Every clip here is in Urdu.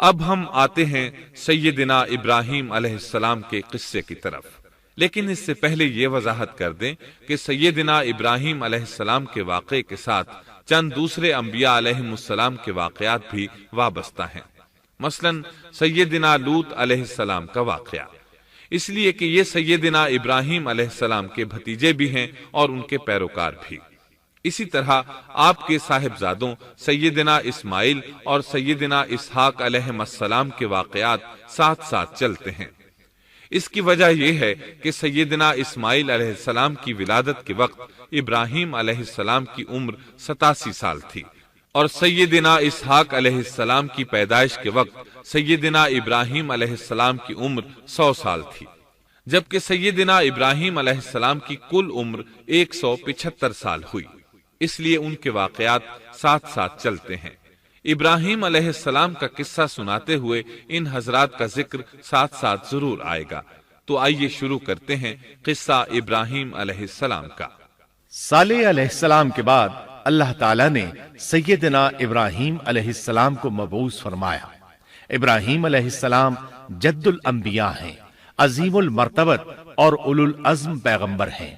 اب ہم آتے ہیں سیدنا ابراہیم علیہ السلام کے قصے کی طرف، لیکن اس سے پہلے یہ وضاحت کر دیں کہ سیدنا ابراہیم علیہ السلام کے واقعے کے ساتھ چند دوسرے انبیاء علیہم السلام کے واقعات بھی وابستہ ہیں، مثلا سیدنا لوط علیہ السلام کا واقعہ، اس لیے کہ یہ سیدنا ابراہیم علیہ السلام کے بھتیجے بھی ہیں اور ان کے پیروکار بھی۔ اسی طرح آپ کے صاحبزادوں سیدنا اسماعیل اور سیدنا اسحاق علیہ السلام کے واقعات ساتھ ساتھ چلتے ہیں۔ اس کی وجہ یہ ہے کہ سیدنا اسماعیل علیہ السلام کی ولادت کے وقت ابراہیم علیہ السلام کی عمر 87 سال تھی، اور سیدنا اسحاق علیہ السلام کی پیدائش کے وقت سیدنا ابراہیم علیہ السلام کی عمر 100 سال تھی، جبکہ سیدنا ابراہیم علیہ السلام کی کل عمر 175 سال ہوئی، اس لیے ان کے واقعات ساتھ ساتھ چلتے ہیں۔ ابراہیم علیہ السلام کا قصہ سناتے ہوئے ان حضرات کا ذکر ساتھ ساتھ ضرور آئے گا، تو آئیے شروع کرتے ہیں قصہ ابراہیم علیہ السلام کا۔ صالح علیہ السلام کے بعد اللہ تعالیٰ نے سیدنا ابراہیم علیہ السلام کو مبعوث فرمایا۔ ابراہیم علیہ السلام جد الانبیاء ہیں، عظیم المرتبت اور اولو العزم پیغمبر ہیں۔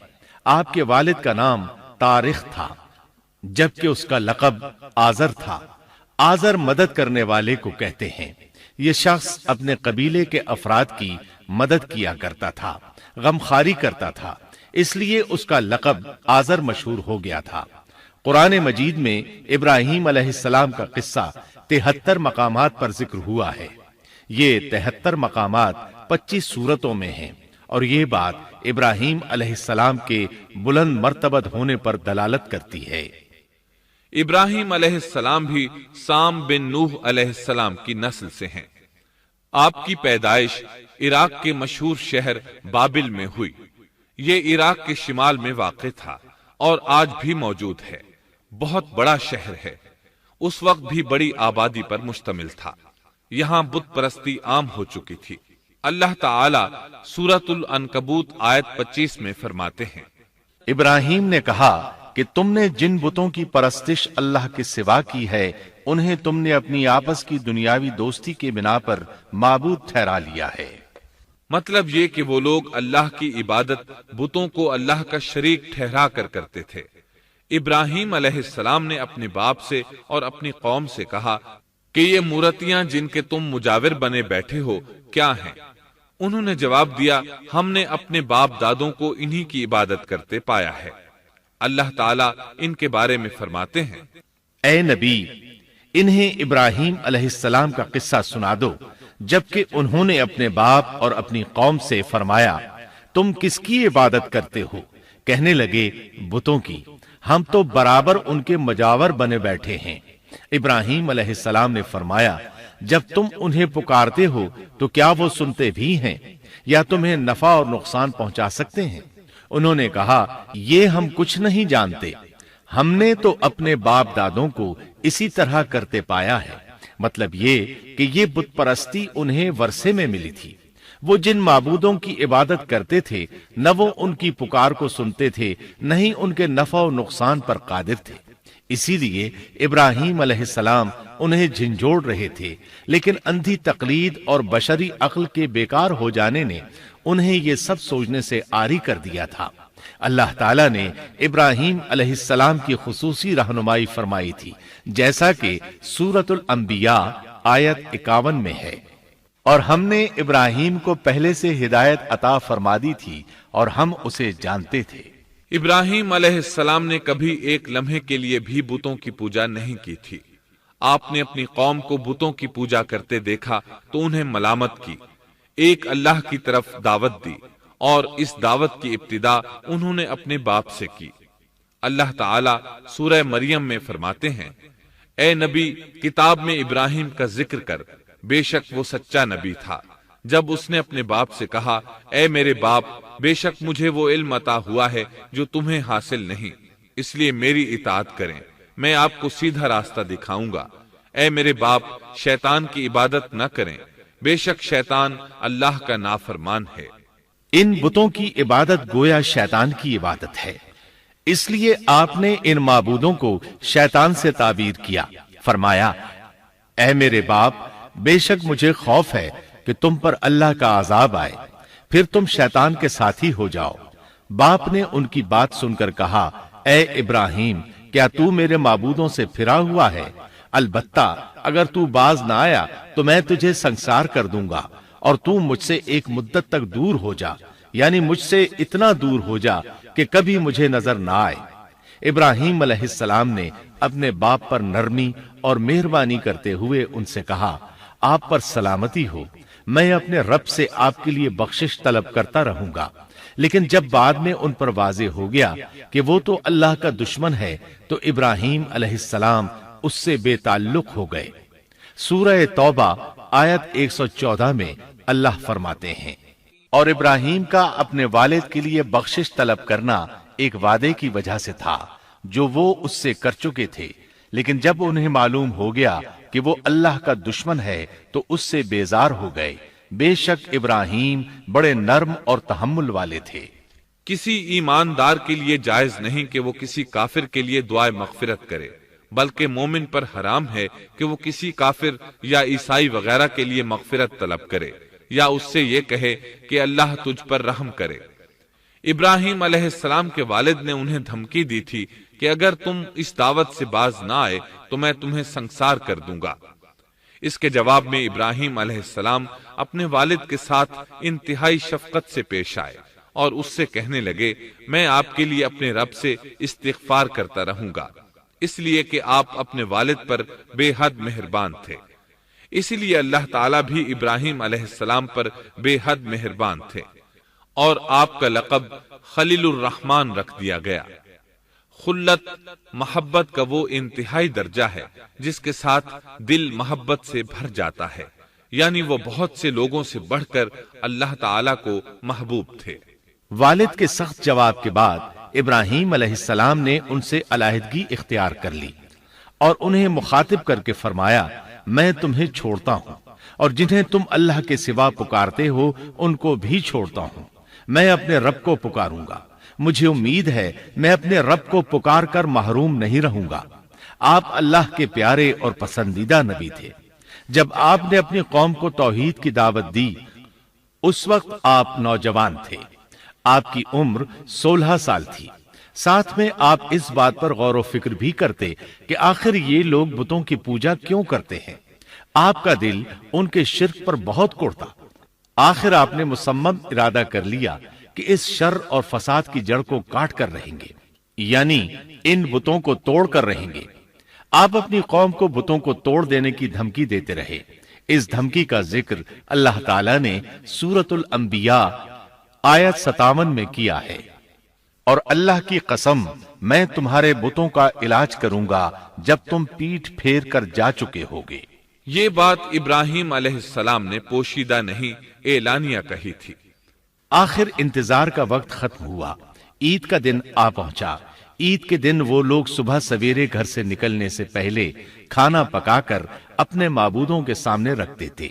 آپ کے والد کا نام طارق تھا، جبکہ اس کا لقب آزر تھا۔ آزر مدد کرنے والے کو کہتے ہیں۔ یہ شخص اپنے قبیلے کے افراد کی مدد کیا کرتا تھا، غمخواری کرتا تھا، اس لیے اس کا لقب آزر مشہور ہو گیا تھا۔ قرآن مجید میں ابراہیم علیہ السلام کا قصہ 73 مقامات پر ذکر ہوا ہے۔ یہ 73 مقامات 25 سورتوں میں ہیں، اور یہ بات ابراہیم علیہ السلام کے بلند مرتبت ہونے پر دلالت کرتی ہے۔ ابراہیم علیہ السلام بھی سام بن نوح علیہ السلام کی نسل سے ہیں۔ آپ کی پیدائش عراق کے مشہور شہر بابل میں ہوئی۔ یہ عراق کے شمال میں واقع تھا اور آج بھی موجود ہے۔ بہت بڑا شہر ہے، اس وقت بھی بڑی آبادی پر مشتمل تھا۔ یہاں بت پرستی عام ہو چکی تھی۔ اللہ تعالی سورۃ العنکبوت آیت 25 میں فرماتے ہیں، ابراہیم نے کہا کہ تم نے جن بتوں کی پرستش اللہ کے سوا کی ہے، انہیں تم نے اپنی آپس کی دنیاوی دوستی کے بنا پر معبود ٹھہرا لیا ہے۔ مطلب یہ کہ وہ لوگ اللہ کی عبادت بتوں کو اللہ کا شریک ٹھہرا کر کرتے تھے۔ ابراہیم علیہ السلام نے اپنے باپ سے اور اپنی قوم سے کہا کہ یہ مورتیاں جن کے تم مجاور بنے بیٹھے ہو کیا ہیں؟ انہوں نے جواب دیا، ہم نے اپنے باپ دادوں کو انہی کی عبادت کرتے پایا ہے۔ اللہ تعالیٰ ان کے بارے میں فرماتے ہیں، اے نبی، انہیں ابراہیم علیہ السلام کا قصہ سنا دو، جبکہ انہوں نے اپنے باپ اور اپنی قوم سے فرمایا، تم کس کی عبادت کرتے ہو؟ کہنے لگے، بتوں کی، ہم تو برابر ان کے مجاور بنے بیٹھے ہیں۔ ابراہیم علیہ السلام نے فرمایا، جب تم انہیں پکارتے ہو تو کیا وہ سنتے بھی ہیں یا تمہیں نفع اور نقصان پہنچا سکتے ہیں؟ انہوں نے کہا، یہ ہم کچھ نہیں جانتے، ہم نے تو اپنے باپ دادوں کو اسی طرح کرتے پایا ہے۔ مطلب یہ کہ یہ بت پرستی انہیں ورثے میں ملی تھی۔ وہ جن معبودوں کی عبادت کرتے تھے، نہ وہ ان کی پکار کو سنتے تھے، نہ ہی ان کے نفع و نقصان پر قادر تھے۔ اسی لیے ابراہیم علیہ السلام انہیں جھنجھوڑ رہے تھے، لیکن اندھی تقلید اور بشری عقل کے بیکار ہو جانے نے انہیں یہ سب سوچنے سے عاری کر دیا تھا۔ اللہ تعالیٰ نے ابراہیم علیہ السلام کی خصوصی رہنمائی فرمائی تھی، جیسا کہ سورۃ الانبیاء آیت 51 میں ہے، اور ہم نے ابراہیم کو پہلے سے ہدایت عطا فرما دی تھی اور ہم اسے جانتے تھے۔ ابراہیم علیہ السلام نے کبھی ایک لمحے کے لیے بھی بتوں کی پوجا نہیں کی تھی۔ آپ نے اپنی قوم کو بتوں کی پوجا کرتے دیکھا تو انہیں ملامت کی، ایک اللہ کی طرف دعوت دی، اور اس دعوت کی ابتدا انہوں نے اپنے باپ سے کی۔ اللہ تعالیٰ سورہ مریم میں فرماتے ہیں، اے نبی، کتاب میں ابراہیم کا ذکر کر، بے شک وہ سچا نبی تھا۔ جب اس نے اپنے باپ سے کہا، اے میرے باپ، بے شک مجھے وہ علم عطا ہوا ہے جو تمہیں حاصل نہیں، اس لیے میری اطاعت کریں، میں آپ کو سیدھا راستہ دکھاؤں گا۔ اے میرے باپ، شیطان کی عبادت نہ کریں، بے شک شیطان اللہ کا نافرمان ہے۔ ان بتوں کی عبادت گویا شیطان کی عبادت ہے، اس لیے آپ نے ان معبودوں کو شیطان سے تعبیر کیا۔ فرمایا، اے میرے باپ، بے شک مجھے خوف ہے کہ تم پر اللہ کا عذاب آئے، پھر تم شیطان کے ساتھی ہو جاؤ۔ باپ نے ان کی بات سن کر کہا، اے ابراہیم، کیا تو میرے معبودوں سے پھرا ہوا ہے؟ البتہ اگر تو باز نہ آیا تو میں تجھے سنسار کر دوں گا، اور تو مجھ سے ایک مدت تک دور ہو جا، یعنی مجھ سے اتنا دور ہو جا کہ کبھی مجھے نظر نہ آئے۔ ابراہیم علیہ السلام نے اپنے باپ پر نرمی اور مہربانی کرتے ہوئے ان سے کہا، آپ پر سلامتی ہو، میں اپنے رب سے آپ کے لیے بخشش طلب کرتا رہوں گا۔ لیکن جب بعد میں ان پر واضح ہو گیا کہ وہ تو اللہ کا دشمن ہے تو ابراہیم علیہ السلام اس سے بے تعلق ہو گئے۔ سورہ توبہ آیت 114 میں اللہ فرماتے ہیں، اور ابراہیم کا اپنے والد کے لیے بخشش طلب کرنا ایک وعدے کی وجہ سے تھا جو وہ اس سے کر چکے تھے، لیکن جب انہیں معلوم ہو گیا کہ وہ اللہ کا دشمن ہے تو اس سے بیزار ہو گئے۔ بے شک ابراہیم بڑے نرم اور تحمل والے تھے۔ کسی ایماندار کے لیے جائز نہیں کہ وہ کسی کافر کے لیے دعائے مغفرت کرے، بلکہ مومن پر حرام ہے کہ وہ کسی کافر یا عیسائی وغیرہ کے لیے مغفرت طلب کرے یا اس سے یہ کہے کہ اللہ تجھ پر رحم کرے۔ ابراہیم علیہ السلام کے والد نے انہیں دھمکی دی تھی کہ اگر تم اس دعوت سے باز نہ آئے تو میں تمہیں سنسار کر دوں گا۔ اس کے جواب میں ابراہیم علیہ السلام اپنے والد کے ساتھ انتہائی شفقت سے پیش آئے اور اس سے کہنے لگے، میں آپ کے لیے اپنے رب سے استغفار کرتا رہوں گا، اس لیے کہ آپ اپنے والد پر بے حد مہربان تھے۔ اسی لیے اللہ تعالیٰ بھی ابراہیم علیہ السلام پر بے حد مہربان تھے، اور آپ کا لقب خلیل الرحمن رکھ دیا گیا۔ خلت محبت کا وہ انتہائی درجہ ہے جس کے ساتھ دل محبت سے بھر جاتا ہے، یعنی وہ بہت سے لوگوں سے بڑھ کر اللہ تعالیٰ کو محبوب تھے۔ والد کے سخت جواب کے بعد ابراہیم علیہ السلام نے ان سے علیحدگی اختیار کر لی اور انہیں مخاطب کر کے فرمایا، میں تمہیں چھوڑتا ہوں اور جنہیں تم اللہ کے سوا پکارتے ہو ان کو بھی چھوڑتا ہوں، میں اپنے رب کو پکاروں گا۔ مجھے امید ہے میں اپنے رب کو پکار کر محروم نہیں رہوں گا۔ آپ اللہ کے پیارے اور پسندیدہ نبی تھے۔ جب آپ نے اپنی قوم کو توحید کی دعوت دی اس وقت آپ نوجوان تھے، آپ کی عمر 16 سال تھی۔ ساتھ میں آپ اس بات پر غور و فکر بھی کرتے کہ آخر یہ لوگ بتوں کی پوجا کیوں کرتے ہیں۔ آپ کا دل ان کے شرک پر بہت کوڑتا۔ آخر آپ نے مصمم ارادہ کر لیا کہ اس شر اور فساد کی جڑ کو کاٹ کر رہیں گے، یعنی ان بتوں کو توڑ کر رہیں گے۔ آپ اپنی قوم کو بتوں کو توڑ دینے کی دھمکی دیتے رہے۔ اس دھمکی کا ذکر اللہ تعالیٰ نے سورۃ الانبیاء آیت 57 میں کیا ہے، اور اللہ کی قسم میں تمہارے بتوں کا علاج کروں گا جب تم پیٹھ پھیر کر جا چکے ہوگے۔ یہ بات ابراہیم علیہ السلام نے پوشیدہ نہیں اعلانیہ کہی تھی۔ آخر انتظار کا وقت ختم ہوا، عید کا دن آ پہنچا۔ عید کے دن وہ لوگ صبح سویرے گھر سے نکلنے سے پہلے کھانا پکا کر اپنے معبودوں کے سامنے رکھتے تھے،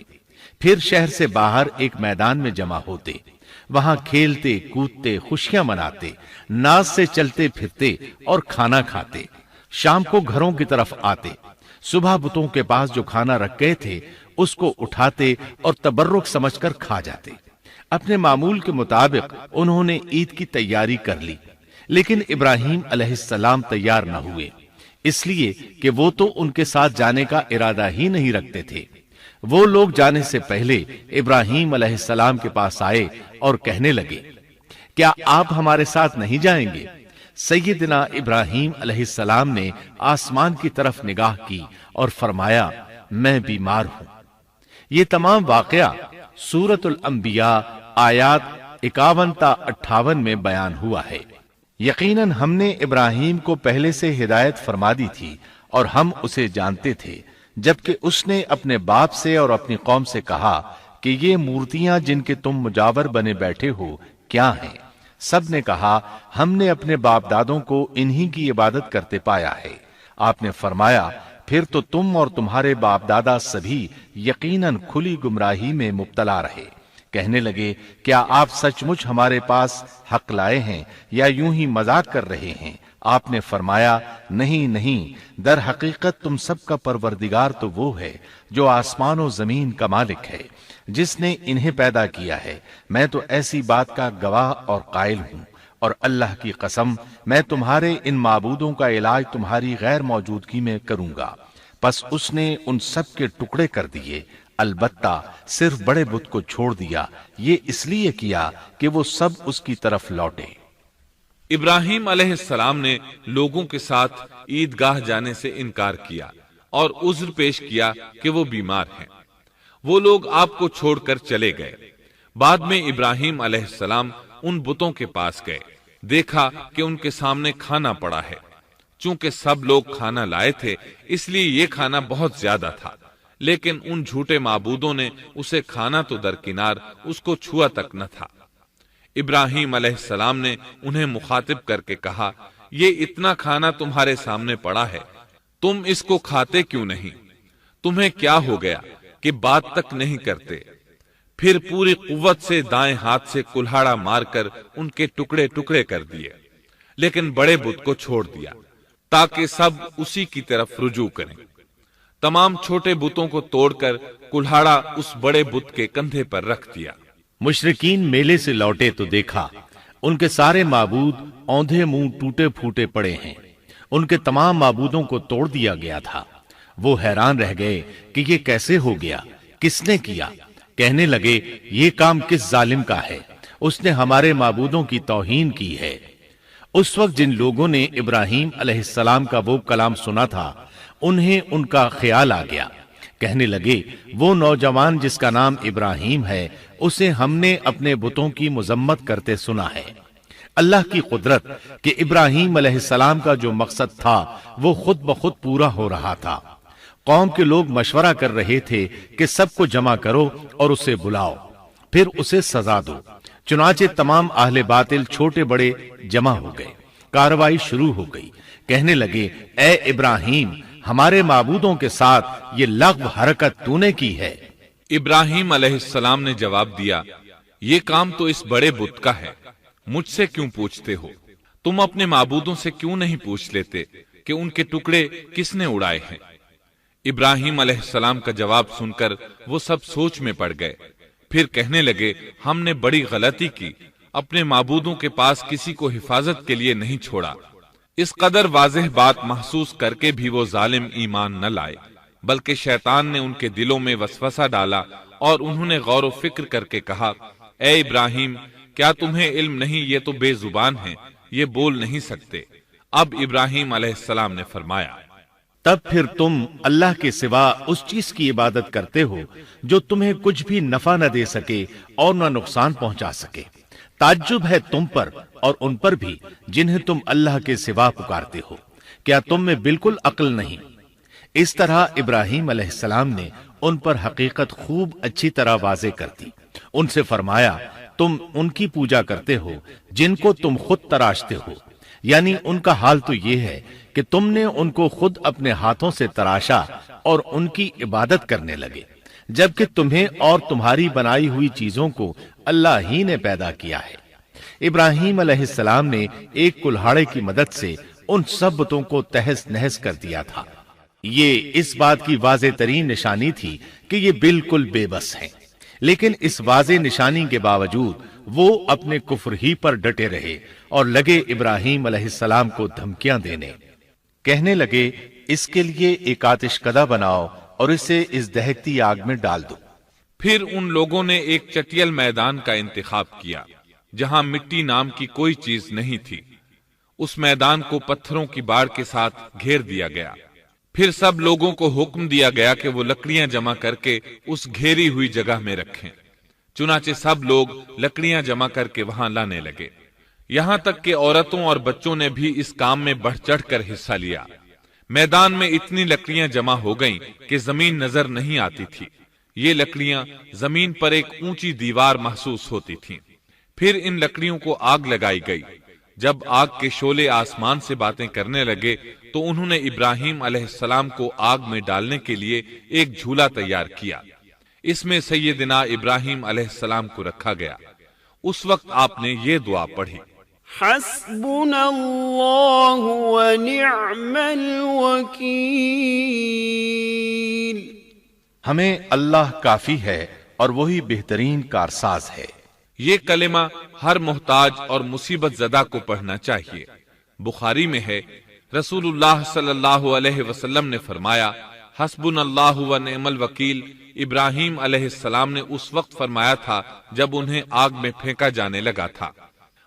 پھر شہر سے باہر ایک میدان میں جمع ہوتے، وہاں کھیلتے کودتے خوشیاں مناتے، ناز سے چلتے پھرتے اور کھانا کھاتے۔ شام کو گھروں کی طرف آتے، صبح بتوں کے پاس جو کھانا رکھ گئے تھے اس کو اٹھاتے اور تبرک سمجھ کر کھا جاتے۔ اپنے معمول کے مطابق انہوں نے عید کی تیاری کر لی، لیکن ابراہیم علیہ السلام تیار نہ ہوئے، اس لیے کہ وہ تو ان کے ساتھ جانے کا ارادہ ہی نہیں رکھتے تھے۔ وہ لوگ جانے سے پہلے ابراہیم علیہ السلام کے پاس آئے اور کہنے لگے، کیا آپ ہمارے ساتھ نہیں جائیں گے؟ سیدنا ابراہیم علیہ السلام نے آسمان کی طرف نگاہ کی اور فرمایا، میں بیمار ہوں۔ یہ تمام واقعہ سورۃ الانبیاء آیات 51 تا 58 میں بیان ہوا ہے۔ یقیناً ہم نے ابراہیم کو پہلے سے ہدایت فرما دی تھی اور ہم اسے جانتے تھے، جبکہ اس نے اپنے باپ سے اور اپنی قوم سے کہا کہ یہ مورتیاں جن کے تم مجاور بنے بیٹھے ہو کیا ہیں؟ سب نے کہا، ہم نے اپنے باپ دادوں کو انہی کی عبادت کرتے پایا ہے۔ آپ نے فرمایا، پھر تو تم اور تمہارے باپ دادا سبھی یقیناً کھلی گمراہی میں مبتلا رہے۔ کہنے لگے کیا آپ سچ مچ ہمارے پاس حق لائے ہیں یا یوں ہی مذاق کر رہے ہیں؟ آپ نے فرمایا نہیں نہیں، در حقیقت تم سب کا پروردگار تو وہ ہے جو آسمان و زمین کا مالک ہے، جس نے انہیں پیدا کیا ہے، میں تو ایسی بات کا گواہ اور قائل ہوں، اور اللہ کی قسم میں تمہارے ان معبودوں کا علاج تمہاری غیر موجودگی میں کروں گا۔ پس اس نے ان سب کے ٹکڑے کر دیے، البتہ صرف بڑے بت کو چھوڑ دیا، یہ اس لیے کیا کہ وہ سب اس کی طرف لوٹے۔ ابراہیم علیہ السلام نے لوگوں کے ساتھ عیدگاہ جانے سے انکار کیا اور عذر پیش کیا کہ وہ بیمار ہیں۔ وہ لوگ آپ کو چھوڑ کر چلے گئے۔ بعد میں ابراہیم علیہ السلام ان بتوں کے پاس گئے، دیکھا کہ ان کے سامنے کھانا پڑا ہے۔ چونکہ سب لوگ کھانا لائے تھے اس لیے یہ کھانا بہت زیادہ تھا، لیکن ان جھوٹے معبودوں نے اسے کھانا تو درکنار اس کو چھوا تک نہ تھا۔ ابراہیم علیہ السلام نے انہیں مخاطب کر کے کہا، یہ اتنا کھانا تمہارے سامنے پڑا ہے، تم اس کو کھاتے کیوں نہیں؟ تمہیں کیا ہو گیا کہ بات تک نہیں کرتے؟ پھر پوری قوت سے دائیں ہاتھ سے کلہاڑا مار کر ان کے ٹکڑے ٹکڑے کر دیے، لیکن بڑے بت کو چھوڑ دیا تاکہ سب اسی کی طرف رجوع کریں۔ تمام چھوٹے بتوں کو توڑ کر کلہاڑا اس بڑے بت کے کندھے پر رکھ دیا۔ مشرکین میلے سے لوٹے تو دیکھا ان کے سارے معبود اوندھے منہ ٹوٹے پھوٹے پڑے ہیں، ان کے تمام معبودوں کو توڑ دیا گیا تھا۔ وہ حیران رہ گئے کہ یہ کیسے ہو گیا، کس نے کیا؟ کہنے لگے یہ کام کس ظالم کا ہے، اس نے ہمارے معبودوں کی توہین کی ہے۔ اس وقت جن لوگوں نے ابراہیم علیہ السلام کا وہ کلام سنا تھا انہیں ان کا خیال آ گیا، کہنے لگے وہ نوجوان جس کا نام ابراہیم ہے اسے ہم نے اپنے بتوں کی مذمت کرتے سنا ہے۔ اللہ کی قدرت کہ ابراہیم علیہ السلام کا جو مقصد تھا وہ خود بخود پورا ہو رہا تھا۔ قوم کے لوگ مشورہ کر رہے تھے کہ سب کو جمع کرو اور اسے بلاؤ، پھر اسے سزا دو۔ چنانچہ تمام اہل باطل چھوٹے بڑے جمع ہو گئے، کارروائی شروع ہو گئی۔ کہنے لگے اے ابراہیم، ہمارے معبودوں کے ساتھ یہ لغو حرکت تو نے کی ہے۔ ابراہیم علیہ السلام نے جواب دیا، یہ کام تو اس بڑے بت کا ہے، مجھ سے کیوں پوچھتے ہو؟ تم اپنے معبودوں سے کیوں نہیں پوچھ لیتے کہ ان کے ٹکڑے کس نے اڑائے ہیں؟ ابراہیم علیہ السلام کا جواب سن کر وہ سب سوچ میں پڑ گئے، پھر کہنے لگے ہم نے بڑی غلطی کی، اپنے معبودوں کے پاس کسی کو حفاظت کے لیے نہیں چھوڑا۔ اس قدر واضح بات محسوس کر کے بھی وہ ظالم ایمان نہ لائے، بلکہ شیطان نے ان کے دلوں میں وسوسہ ڈالا اور انہوں نے غور و فکر کر کے کہا، اے ابراہیم، کیا تمہیں علم نہیں یہ تو بے زبان ہیں، یہ بول نہیں سکتے۔ اب ابراہیم علیہ السلام نے فرمایا، تب پھر تم اللہ کے سوا اس چیز کی عبادت کرتے ہو جو تمہیں کچھ بھی نفع نہ دے سکے اور نہ نقصان پہنچا سکے۔ تعجب ہے تم پر اور ان پر بھی جنہیں تم اللہ کے سوا پکارتے ہو، کیا تم میں بالکل عقل نہیں؟ اس طرح ابراہیم علیہ السلام نے ان پر حقیقت خوب اچھی طرح واضح کر دی۔ ان سے فرمایا تم ان کی پوجا کرتے ہو جن کو تم خود تراشتے ہو، یعنی ان کا حال تو یہ ہے کہ تم نے ان کو خود اپنے ہاتھوں سے تراشا اور ان کی عبادت کرنے لگے، جبکہ تمہیں اور تمہاری بنائی ہوئی چیزوں کو اللہ ہی نے پیدا کیا ہے۔ ابراہیم علیہ السلام نے ایک کلہاڑے کی مدد سے ان سب بتوں کو تہس نہس کر دیا تھا۔ یہ اس بات کی واضح ترین نشانی تھی کہ یہ بالکل بے بس ہیں، لیکن اس واضح نشانی کے باوجود وہ اپنے کفر ہی پر ڈٹے رہے اور لگے ابراہیم علیہ السلام کو دھمکیاں دینے۔ کہنے لگے اس کے لیے ایک آتش کدہ بناؤ اور اسے اس دہکتی آگ میں ڈال دو۔ پھر ان لوگوں نے ایک چٹیل میدان کا انتخاب کیا جہاں مٹی نام کی کوئی چیز نہیں تھی۔ اس میدان کو پتھروں کی باڑ کے ساتھ گھیر دیا گیا۔ پھر سب لوگوں کو حکم دیا گیا کہ وہ لکڑیاں جمع کر کے اس گھیری ہوئی جگہ میں رکھیں۔ چنانچہ سب لوگ لکڑیاں جمع کر کے وہاں لانے لگے، یہاں تک کہ عورتوں اور بچوں نے بھی اس کام میں بڑھ چڑھ کر حصہ لیا۔ میدان میں اتنی لکڑیاں جمع ہو گئیں کہ زمین نظر نہیں آتی تھی۔ یہ لکڑیاں زمین پر ایک اونچی دیوار محسوس ہوتی تھیں۔ پھر ان لکڑیوں کو آگ لگائی گئی۔ جب آگ کے شعلے آسمان سے باتیں کرنے لگے تو انہوں نے ابراہیم علیہ السلام کو آگ میں ڈالنے کے لیے ایک جھولا تیار کیا۔ اس میں سیدنا ابراہیم علیہ السلام کو رکھا گیا۔ اس وقت آپ نے یہ دعا پڑھی، حسبنا اللہ ونعم الوکیل، ہمیں اللہ کافی ہے اور وہی بہترین کارساز ہے۔ یہ کلمہ ہر محتاج اور مصیبت زدہ کو پڑھنا چاہیے۔ بخاری میں ہے، رسول اللہ صلی اللہ علیہ وسلم نے فرمایا، حسبنا اللہ و نعم الوکیل ابراہیم علیہ السلام نے اس وقت فرمایا تھا جب انہیں آگ میں پھینکا جانے لگا تھا۔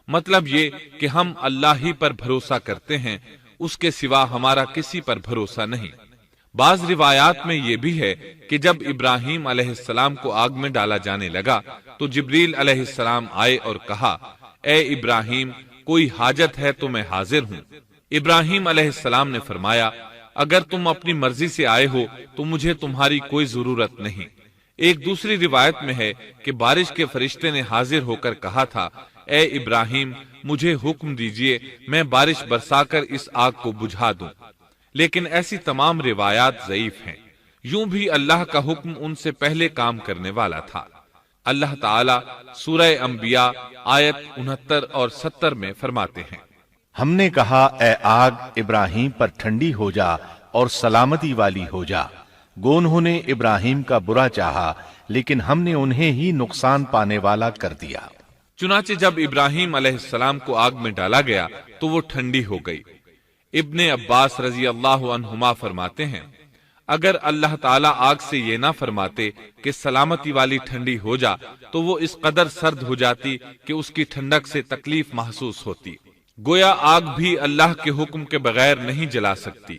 مطلب یہ کہ ہم اللہ ہی پر بھروسہ کرتے ہیں، اس کے سوا ہمارا کسی پر بھروسہ نہیں۔ بعض روایات میں یہ بھی ہے کہ جب ابراہیم علیہ السلام کو آگ میں ڈالا جانے لگا تو جبریل علیہ السلام آئے اور کہا، اے ابراہیم، کوئی حاجت ہے تو میں حاضر ہوں۔ ابراہیم علیہ السلام نے فرمایا، اگر تم اپنی مرضی سے آئے ہو تو مجھے تمہاری کوئی ضرورت نہیں۔ ایک دوسری روایت میں ہے کہ بارش کے فرشتے نے حاضر ہو کر کہا تھا، اے ابراہیم، مجھے حکم دیجئے میں بارش برسا کر اس آگ کو بجھا دوں۔ لیکن ایسی تمام روایات ضعیف ہیں۔ یوں بھی اللہ کا حکم ان سے پہلے کام کرنے والا تھا۔ اللہ تعالی سورہ انبیاء آیت 69 اور 70 میں فرماتے ہیں، ہم نے کہا، اے آگ ابراہیم پر ٹھنڈی ہو جا اور سلامتی والی ہو جا۔ گو انہوں نے ابراہیم کا برا چاہا، لیکن ہم نے انہیں ہی نقصان پانے والا کر دیا۔ چنانچہ جب ابراہیم علیہ السلام کو آگ میں ڈالا گیا تو وہ ٹھنڈی ہو گئی۔ ابن عباس رضی اللہ عنہما فرماتے ہیں، اگر اللہ تعالیٰ آگ سے یہ نہ فرماتے کہ سلامتی والی ٹھنڈی ہو جا تو وہ اس قدر سرد ہو جاتی کہ اس کی ٹھنڈک سے تکلیف محسوس ہوتی۔ گویا آگ بھی اللہ کے حکم کے بغیر نہیں جلا سکتی،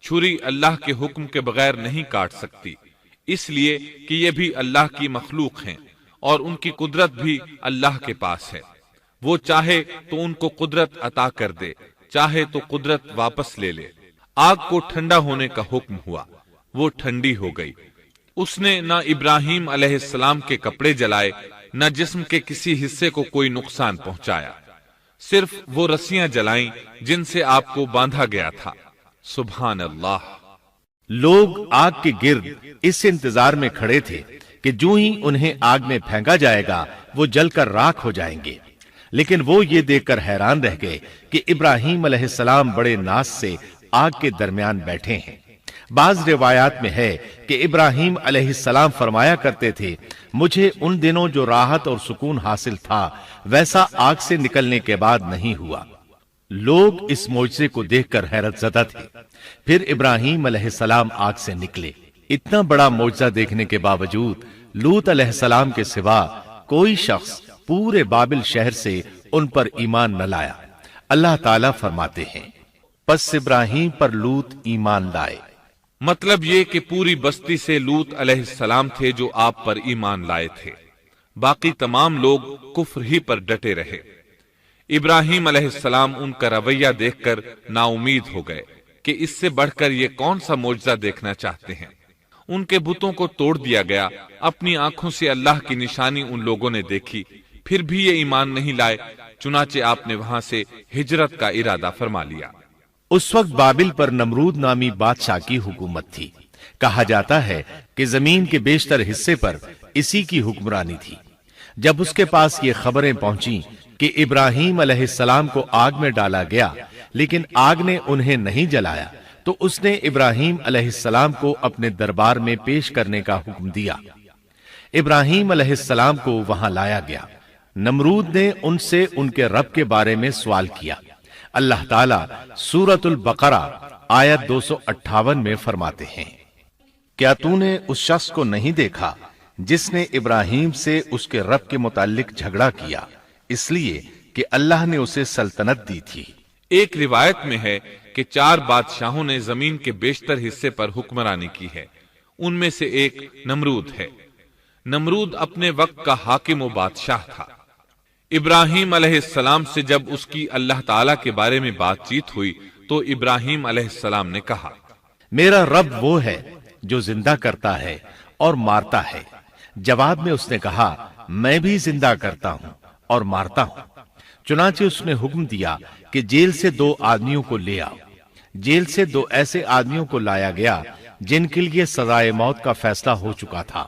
چھری اللہ کے حکم کے بغیر نہیں کاٹ سکتی، اس لیے کہ یہ بھی اللہ کی مخلوق ہیں اور ان کی قدرت بھی اللہ کے پاس ہے۔ وہ چاہے تو ان کو قدرت عطا کر دے، چاہے تو قدرت واپس لے لے۔ آگ کو ٹھنڈا ہونے کا حکم ہوا، وہ ٹھنڈی ہو گئی۔ اس نے نہ ابراہیم علیہ السلام کے کپڑے جلائے، نہ جسم کے کسی حصے کو کوئی نقصان پہنچایا، صرف وہ رسیاں جلائیں جن سے آپ کو باندھا گیا تھا۔ سبحان اللہ۔ لوگ آگ کے گرد اس انتظار میں کھڑے تھے کہ جو ہی انہیں آگ میں پھینکا جائے گا وہ جل کر راکھ ہو جائیں گے، لیکن وہ یہ دیکھ کر حیران رہ گئے کہ ابراہیم علیہ السلام بڑے ناز سے آگ کے درمیان بیٹھے ہیں۔ بعض روایات میں ہے کہ ابراہیم علیہ السلام فرمایا کرتے تھے، مجھے ان دنوں جو راحت اور سکون حاصل تھا ویسا آگ سے نکلنے کے بعد نہیں ہوا۔ لوگ اس معجزے کو دیکھ کر حیرت زدہ تھے۔ پھر ابراہیم علیہ السلام آگ سے نکلے۔ اتنا بڑا معجزہ دیکھنے کے باوجود لوط علیہ السلام کے سوا کوئی شخص پورے بابل شہر سے ان پر ایمان نہ لایا۔ اللہ تعالیٰ فرماتے ہیں، پس ابراہیم پر لوط ایمان لائے۔ مطلب یہ کہ پوری بستی سے لوط علیہ السلام تھے جو آپ پر ایمان لائے تھے، باقی تمام لوگ کفر ہی پر ڈٹے رہے۔ ابراہیم علیہ السلام ان کا رویہ دیکھ کر نا امید ہو گئے کہ اس سے بڑھ کر یہ کون سا معجزہ دیکھنا چاہتے ہیں۔ ان کے بتوں کو توڑ دیا گیا، اپنی آنکھوں سے اللہ کی نشانی ان لوگوں نے دیکھی، پھر بھی یہ ایمان نہیں لائے، چنانچہ آپ نے وہاں سے ہجرت کا ارادہ فرما لیا۔ اس وقت بابل پر نمرود نامی بادشاہ کی حکومت تھی۔ کہا جاتا ہے کہ زمین کے بیشتر حصے پر اسی کی حکمرانی تھی۔ جب اس کے پاس یہ خبریں پہنچیں کہ ابراہیم علیہ السلام کو آگ میں ڈالا گیا لیکن آگ نے انہیں نہیں جلایا، تو اس نے ابراہیم علیہ السلام کو اپنے دربار میں پیش کرنے کا حکم دیا۔ ابراہیم علیہ السلام کو وہاں لایا گیا۔ نمرود نے ان سے ان کے رب کے بارے میں سوال کیا۔ اللہ تعالیٰ سورۃ البقرہ آیت 258 میں فرماتے ہیں، کیا تو نے اس شخص کو نہیں دیکھا جس نے ابراہیم سے اس کے رب کے متعلق جھگڑا کیا، اس لیے کہ اللہ نے اسے سلطنت دی تھی۔ ایک روایت میں ہے کہ 4 بادشاہوں نے زمین کے بیشتر حصے پر حکمرانی کی ہے، ان میں سے ایک نمرود ہے۔ نمرود اپنے وقت کا حاکم و بادشاہ تھا۔ ابراہیم علیہ السلام سے جب اس کی اللہ تعالیٰ کے بارے میں بات چیت ہوئی تو ابراہیم علیہ السلام نے کہا، میرا رب وہ ہے جو زندہ کرتا ہے اور مارتا ہے۔ جواب میں اس نے کہا، میں بھی زندہ کرتا ہوں اور مارتا ہوں۔ چنانچہ اس نے حکم دیا کہ جیل سے 2 آدمیوں کو لے آؤ۔ جیل سے 2 ایسے آدمیوں کو لایا گیا جن کے لیے سزائے موت کا فیصلہ ہو چکا تھا۔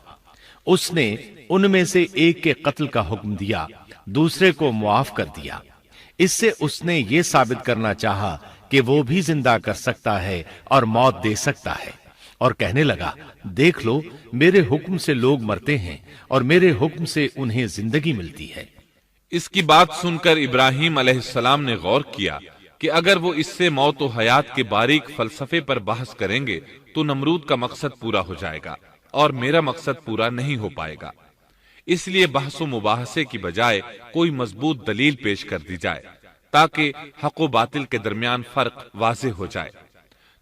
اس نے ان میں سے ایک کے قتل کا حکم دیا، دوسرے کو معاف کر دیا۔ اس سے اس نے یہ ثابت کرنا چاہا کہ وہ بھی زندہ کر سکتا ہے اور موت دے سکتا ہے، اور کہنے لگا دیکھ لو میرے حکم سے لوگ مرتے ہیں اور میرے حکم سے انہیں زندگی ملتی ہے۔ اس کی بات سن کر ابراہیم علیہ السلام نے غور کیا کہ اگر وہ اس سے موت و حیات کے باریک فلسفے پر بحث کریں گے تو نمرود کا مقصد پورا ہو جائے گا اور میرا مقصد پورا نہیں ہو پائے گا۔ اس لیے بحث و مباحثے کی بجائے کوئی مضبوط دلیل پیش کر دی جائے تاکہ حق و باطل کے درمیان فرق واضح ہو جائے۔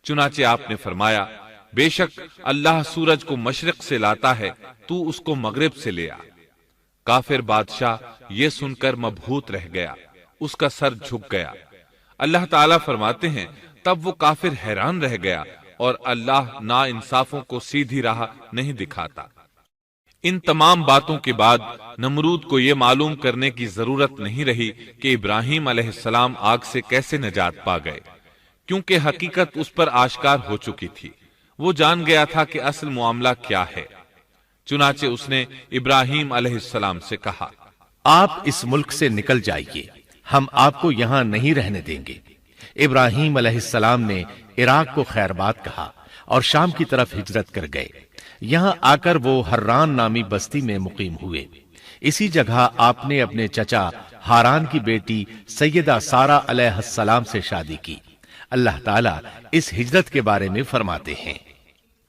چنانچہ آپ نے فرمایا بے شک اللہ سورج کو مشرق سے لاتا ہے، تو اس کو مغرب سے لے آ۔ کافر بادشاہ یہ سن کر مبہوت رہ گیا، اس کا سر جھک گیا۔ اللہ تعالیٰ فرماتے ہیں تب وہ کافر حیران رہ گیا اور اللہ نا انصافوں کو سیدھی راہ نہیں دکھاتا۔ ان تمام باتوں کے بعد نمرود کو یہ معلوم کرنے کی ضرورت نہیں رہی کہ ابراہیم علیہ السلام آگ سے کیسے نجات پا گئے، کیونکہ حقیقت اس پر آشکار ہو چکی تھی۔ وہ جان گیا تھا کہ اصل معاملہ کیا ہے۔ چنانچہ اس نے ابراہیم علیہ السلام سے کہا آپ اس ملک سے نکل جائیے، ہم آپ کو یہاں نہیں رہنے دیں گے۔ ابراہیم علیہ السلام نے عراق کو خیر بات کہا اور شام کی طرف ہجرت کر گئے۔ یہاں آ کر وہ حران نامی بستی میں مقیم ہوئے۔ اسی جگہ آپ نے اپنے چچا ہاران کی بیٹی سیدہ سارہ علیہ السلام سے شادی کی۔ اللہ تعالیٰ اس ہجرت کے بارے میں فرماتے ہیں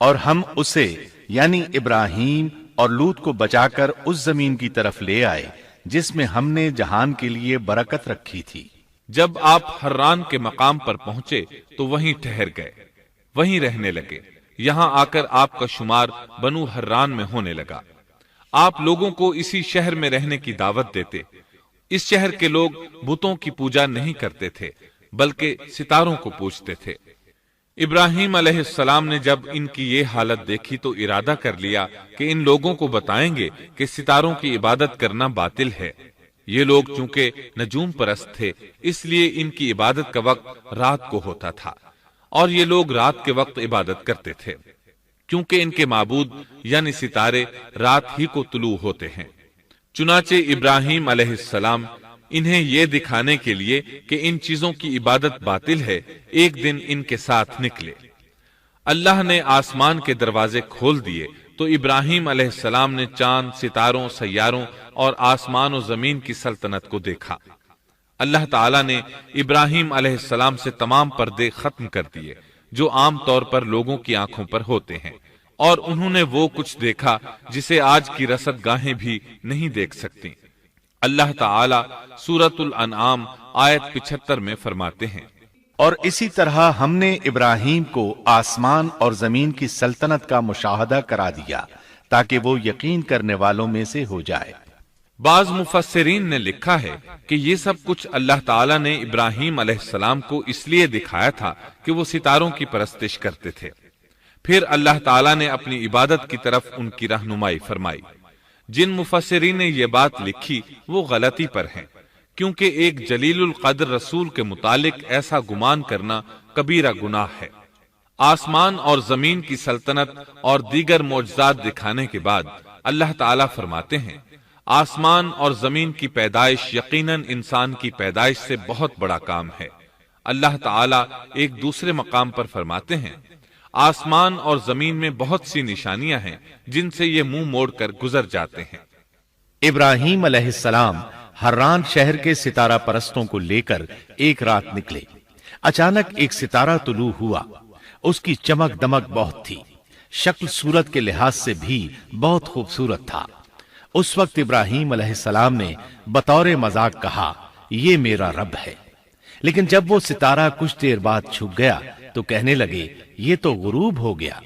اور ہم اسے یعنی ابراہیم اور لوط کو بچا کر اس زمین کی طرف لے آئے جس میں ہم نے جہان کے لیے برکت رکھی تھی۔ جب آپ حران کے مقام پر پہنچے تو وہیں ٹھہر گئے، وہیں رہنے لگے۔ یہاں آ کر آپ کا شمار بنو حران میں ہونے لگا۔ آپ لوگوں کو اسی شہر میں رہنے کی دعوت دیتے۔ اس شہر کے لوگ بتوں کی پوجا نہیں کرتے تھے بلکہ ستاروں کو پوجتے تھے۔ ابراہیم علیہ السلام نے جب ان کی یہ حالت دیکھی تو ارادہ کر لیا کہ ان لوگوں کو بتائیں گے کہ ستاروں کی عبادت کرنا باطل ہے۔ یہ لوگ چونکہ نجوم پرست تھے اس لیے ان کی عبادت کا وقت رات کو ہوتا تھا، اور یہ لوگ رات کے وقت عبادت کرتے تھے کیونکہ ان کے معبود یعنی ستارے رات ہی کو طلوع ہوتے ہیں۔ چنانچہ ابراہیم علیہ السلام انہیں یہ دکھانے کے لیے کہ ان چیزوں کی عبادت باطل ہے ایک دن ان کے ساتھ نکلے۔ اللہ نے آسمان کے دروازے کھول دیے تو ابراہیم علیہ السلام نے چاند، ستاروں، سیاروں اور آسمان و زمین کی سلطنت کو دیکھا۔ اللہ تعالیٰ نے ابراہیم علیہ السلام سے تمام پردے ختم کر دیے جو عام طور پر لوگوں کی آنکھوں پر ہوتے ہیں، اور انہوں نے وہ کچھ دیکھا جسے آج کی رصد گاہیں بھی نہیں دیکھ سکتی۔ اللہ تعالیٰ سورۃ الانعام آیت 75 میں فرماتے ہیں اور اسی طرح ہم نے ابراہیم کو آسمان اور زمین کی سلطنت کا مشاہدہ کرا دیا تاکہ وہ یقین کرنے والوں میں سے ہو جائے۔ بعض مفسرین نے لکھا ہے کہ یہ سب کچھ اللہ تعالیٰ نے ابراہیم علیہ السلام کو اس لیے دکھایا تھا کہ وہ ستاروں کی پرستش کرتے تھے۔ پھر اللہ تعالیٰ نے اپنی عبادت کی طرف ان کی رہنمائی فرمائی۔ جن مفسرین نے یہ بات لکھی وہ غلطی پر ہیں، کیونکہ ایک جلیل القدر رسول کے متعلق ایسا گمان کرنا کبیرہ گناہ ہے۔ آسمان اور زمین کی سلطنت اور دیگر معجزات دکھانے کے بعد اللہ تعالیٰ فرماتے ہیں آسمان اور زمین کی پیدائش یقیناً انسان کی پیدائش سے بہت بڑا کام ہے۔ اللہ تعالیٰ ایک دوسرے مقام پر فرماتے ہیں آسمان اور زمین میں بہت سی نشانیاں ہیں جن سے یہ منہ موڑ کر گزر جاتے ہیں۔ ابراہیم علیہ السلام حران شہر کے ستارہ پرستوں کو لے کر ایک رات نکلے۔ اچانک ایک ستارہ طلوع ہوا، اس کی چمک دمک بہت تھی، شکل صورت کے لحاظ سے بھی بہت خوبصورت تھا۔ اس وقت ابراہیم علیہ السلام نے بطور مذاق کہا یہ میرا رب ہے، لیکن جب وہ ستارہ کچھ دیر بعد چھپ گیا تو کہنے لگے یہ تو غروب ہو گیا۔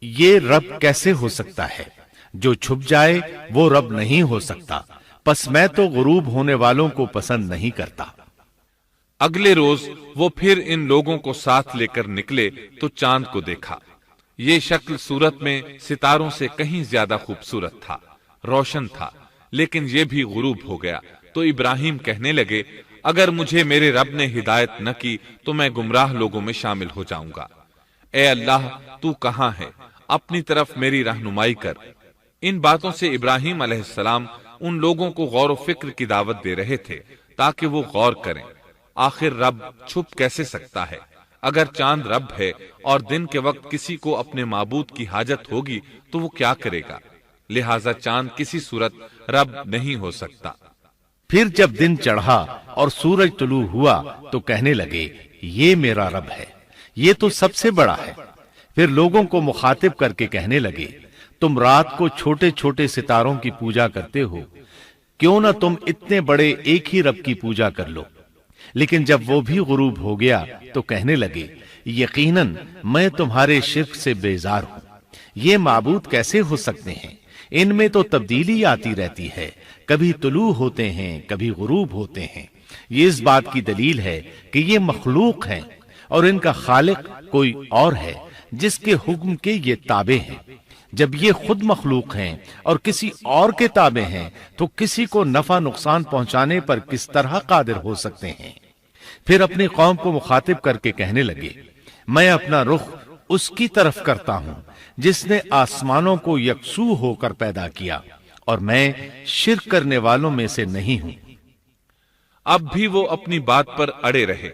یہ رب کیسے ہو سکتا ہے؟ جو چھپ جائے وہ رب نہیں ہو سکتا، پس میں تو غروب ہونے والوں کو پسند نہیں کرتا۔ اگلے روز وہ پھر ان لوگوں کو ساتھ لے کر نکلے تو چاند کو دیکھا۔ یہ شکل صورت میں ستاروں سے کہیں زیادہ خوبصورت تھا، روشن تھا، لیکن یہ بھی غروب ہو گیا تو ابراہیم کہنے لگے اگر مجھے میرے رب نے ہدایت نہ کی تو میں گمراہ لوگوں میں شامل ہو جاؤں گا۔ اے اللہ تو کہاں ہے؟ اپنی طرف میری رہنمائی کر۔ ان باتوں سے ابراہیم علیہ السلام ان لوگوں کو غور و فکر کی دعوت دے رہے تھے تاکہ وہ غور کریں، آخر رب چھپ کیسے سکتا ہے؟ اگر چاند رب ہے اور دن کے وقت کسی کو اپنے معبود کی حاجت ہوگی تو وہ کیا کرے گا؟ لہذا چاند کسی صورت رب نہیں ہو سکتا۔ پھر جب دن چڑھا اور سورج طلوع ہوا تو کہنے لگے یہ میرا رب ہے، یہ تو سب سے بڑا ہے۔ پھر لوگوں کو مخاطب کر کے کہنے لگے تم رات کو چھوٹے چھوٹے ستاروں کی پوجا کرتے ہو، کیوں نہ تم اتنے بڑے ایک ہی رب کی پوجا کر لو۔ لیکن جب وہ بھی غروب ہو گیا تو کہنے لگے یقیناً میں تمہارے شرک سے بیزار ہوں، یہ معبود کیسے ہو سکتے ہیں؟ ان میں تو تبدیلی آتی رہتی ہے، کبھی طلوع ہوتے ہیں کبھی غروب ہوتے ہیں۔ یہ اس بات کی دلیل ہے کہ یہ مخلوق ہیں اور ان کا خالق کوئی اور ہے جس کے حکم کے یہ تابع ہیں۔ جب یہ خود مخلوق ہیں اور کسی اور کے تابع ہیں تو کسی کو نفع نقصان پہنچانے پر کس طرح قادر ہو سکتے ہیں؟ پھر اپنی قوم کو مخاطب کر کے کہنے لگے میں اپنا رخ اس کی طرف کرتا ہوں جس نے آسمانوں کو یکسو ہو کر پیدا کیا، اور میں شرک کرنے والوں میں سے نہیں ہوں۔ اب بھی وہ اپنی بات پر اڑے رہے۔